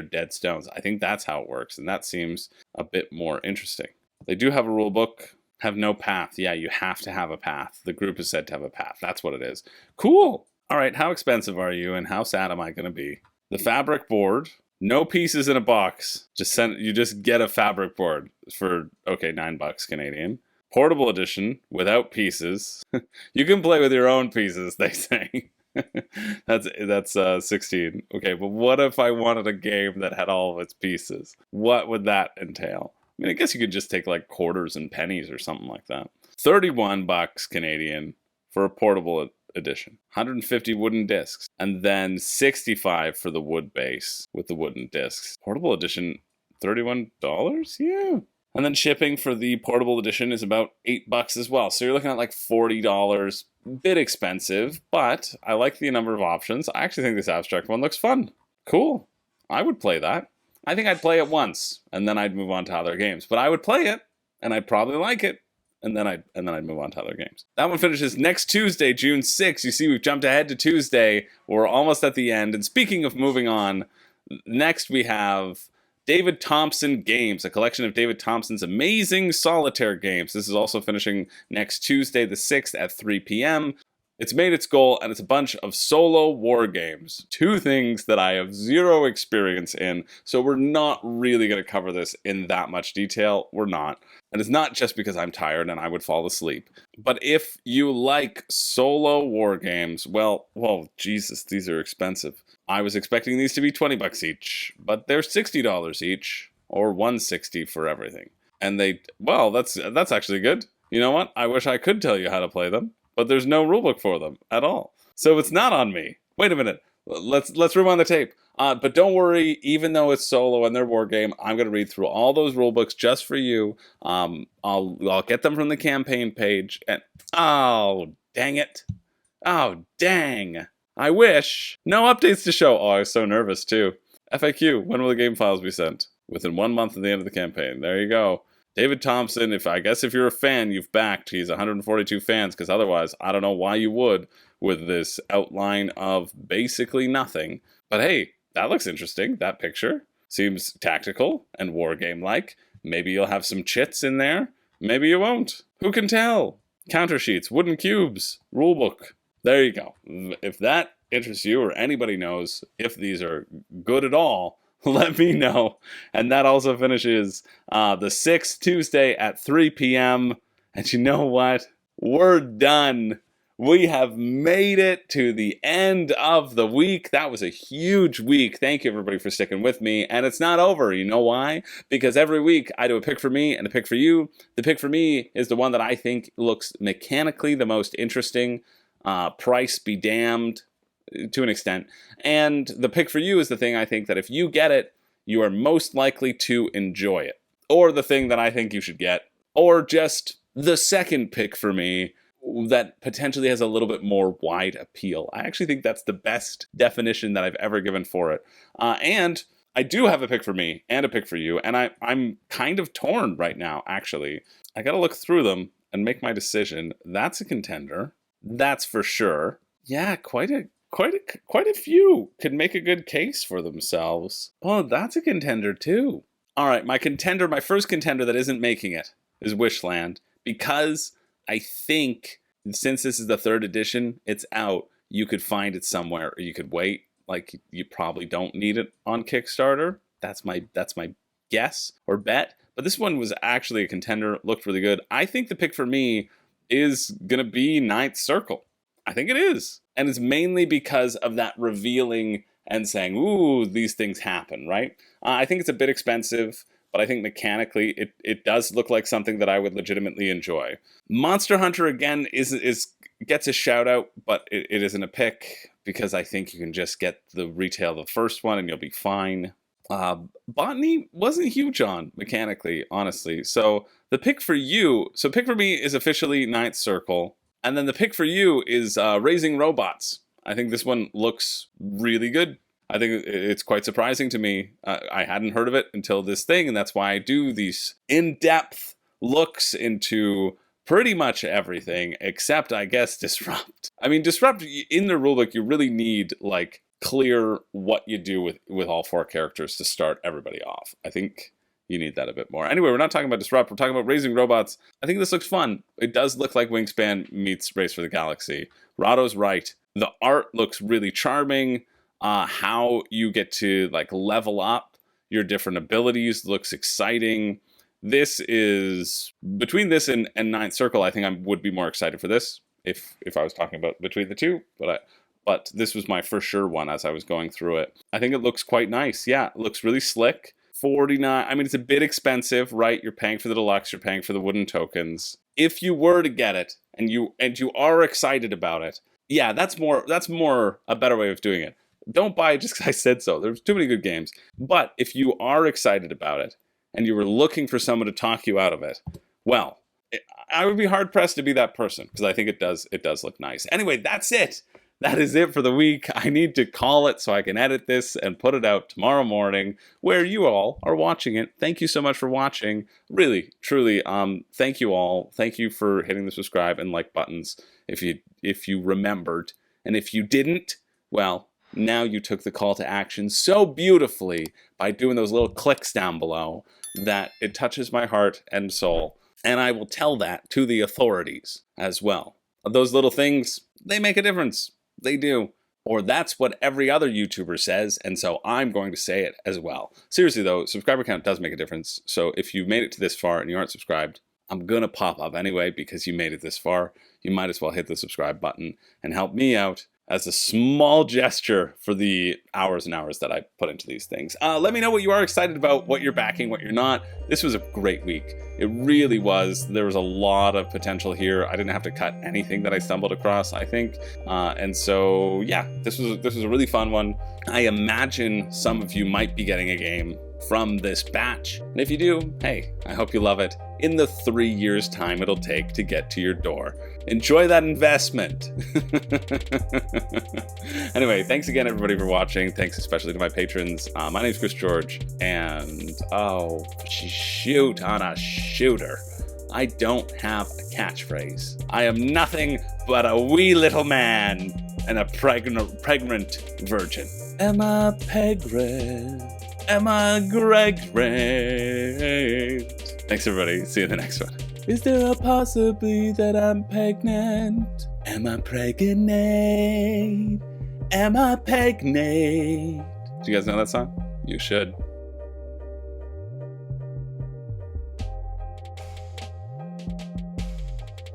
dead stones. I think that's how it works, and that seems a bit more interesting. They do have a rule book, have no path. Yeah, you have to have a path. The group is said to have a path. That's what it is. Cool. All right, how expensive are you, and how sad am I going to be? The fabric board, no pieces in a box. You just get a fabric board for, okay, $9 Canadian. Portable edition, without pieces. You can play with your own pieces, they say. That's 16. Okay, but what if I wanted a game that had all of its pieces? What would that entail? I mean, I guess you could just take like quarters and pennies or something like that. $31 Canadian for a portable edition. 150 wooden discs. And then 65 for the wood base with the wooden discs. Portable edition, $31? Yeah. And then shipping for the portable edition is about $8 as well. So you're looking at like $40. Bit expensive, but I like the number of options. I actually think this abstract one looks fun. Cool. I would play that. I think I'd play it once, and then I'd move on to other games. But I would play it, and I'd probably like it, and then I'd move on to other games. That one finishes next Tuesday, June 6th. You see, we've jumped ahead to Tuesday. We're almost at the end. And speaking of moving on, next we have David Thompson Games, a collection of David Thompson's amazing solitaire games. This is also finishing next Tuesday, the 6th at 3 p.m. It's made its goal, and it's a bunch of solo war games. Two things that I have zero experience in, so we're not really going to cover this in that much detail. We're not. And it's not just because I'm tired and I would fall asleep. But if you like solo war games, well, Jesus, these are expensive. I was expecting these to be $20 each, but they're $60 each, or $160 for everything. And that's actually good. You know what? I wish I could tell you how to play them, but there's no rulebook for them at all. So it's not on me. Wait a minute. Let's rewind the tape. But don't worry, even though it's solo and they're war game, I'm going to read through all those rulebooks just for you. I'll get them from the campaign page. And oh, dang it. Oh, dang. I wish. No updates to show. Oh, I was so nervous too. FAQ, when will the game files be sent? Within 1 month of the end of the campaign. There you go. David Thompson, if you're a fan, you've backed. He's 142 fans, because otherwise, I don't know why you would with this outline of basically nothing. But hey, that looks interesting. That picture seems tactical and wargame-like. Maybe you'll have some chits in there. Maybe you won't. Who can tell? Counter sheets, wooden cubes, rulebook. There you go. If that interests you, or anybody knows if these are good at all, let me know. And that also finishes the 6th Tuesday at 3 p.m. And you know what? We're done. We have made it to the end of the week. That was a huge week. Thank you, everybody, for sticking with me. And it's not over. You know why? Because every week I do a pick for me and a pick for you. The pick for me is the one that I think looks mechanically the most interesting. Price be damned, to an extent. And the pick for you is the thing I think that if you get it, you are most likely to enjoy it. Or the thing that I think you should get. Or just the second pick for me that potentially has a little bit more wide appeal. I actually think that's the best definition that I've ever given for it. And I do have a pick for me and a pick for you. And I'm kind of torn right now, actually. I got to look through them and make my decision. That's a contender. That's for sure. Yeah, quite a few could make a good case for themselves. Oh, that's a contender too. All right, my first contender that isn't making it is Wishland, because I think since this is the 3rd edition, it's out, you could find it somewhere, or you could wait. Like, you probably don't need it on Kickstarter. That's my guess or bet. But this one was actually a contender, looked really good. I think the pick for me is going to be Ninth Circle. I think it is. And it's mainly because of that revealing and saying, ooh, these things happen, right? I think it's a bit expensive, but I think mechanically it does look like something that I would legitimately enjoy. Monster Hunter, again, gets a shout out, but it isn't a pick, because I think you can just get the retail of the first one and you'll be fine. Botany wasn't huge on mechanically, honestly. So the pick for me is officially Ninth Circle. And then the pick for you is Raising Robots. I think this one looks really good. I think it's quite surprising to me. I hadn't heard of it until this thing, and that's why I do these in-depth looks into pretty much everything, except, I guess, Disrupt. I mean, Disrupt, in the rulebook, you really need, like, clear what you do with all 4 characters to start everybody off. I think you need that a bit more. Anyway, we're not talking about Disrupt. We're talking about Raising Robots. I think this looks fun. It does look like Wingspan meets Race for the Galaxy. Rahdo's right. The art looks really charming. How you get to like level up your different abilities looks exciting. This is between this and Ninth Circle. I think I would be more excited for this if I was talking about between the two. But this was my for sure one as I was going through it. I think it looks quite nice. Yeah, it looks really slick. $49. I mean, it's a bit expensive, right? You're paying for the deluxe, you're paying for the wooden tokens. if you were to get it and you are excited about it, yeah, that's more a better way of doing it. Don't buy it just because I said so. There's too many good games. But if you are excited about it and you were looking for someone to talk you out of it, well, I would be hard pressed to be that person because I think it does look nice. Anyway, that's it. That is it for the week. I need to call it so I can edit this and put it out tomorrow morning where you all are watching it. Thank you so much for watching. Really, truly, thank you all. Thank you for hitting the subscribe and like buttons if you remembered. And if you didn't, well, now you took the call to action so beautifully by doing those little clicks down below that it touches my heart and soul. And I will tell that to the authorities as well. Those little things, they make a difference. They do. Or that's what every other YouTuber says, and so I'm going to say it as well. Seriously though, subscriber count does make a difference. So if you made it to this far and you aren't subscribed, I'm gonna pop up anyway because you made it this far. You might as well hit the subscribe button and help me out as a small gesture for the hours and hours that I put into these things. Let me know what you are excited about, what you're backing, what you're not. This was a great week. It really was. There was a lot of potential here. I didn't have to cut anything that I stumbled across, I think. And so, yeah, this was a really fun one. I imagine some of you might be getting a game from this batch. And if you do, hey, I hope you love it. In the 3 years' time it'll take to get to your door. Enjoy that investment. Anyway, thanks again everybody for watching. Thanks especially to my patrons. My name's Chris George, and oh, shoot on a shooter. I don't have a catchphrase. I am nothing but a wee little man and a pregnant virgin. Am I pregnant? Am I great? Thanks everybody. See you in the next one. Is there a possibility that I'm pregnant? Am I pregnant? Am I pregnant? Do you guys know that song? You should.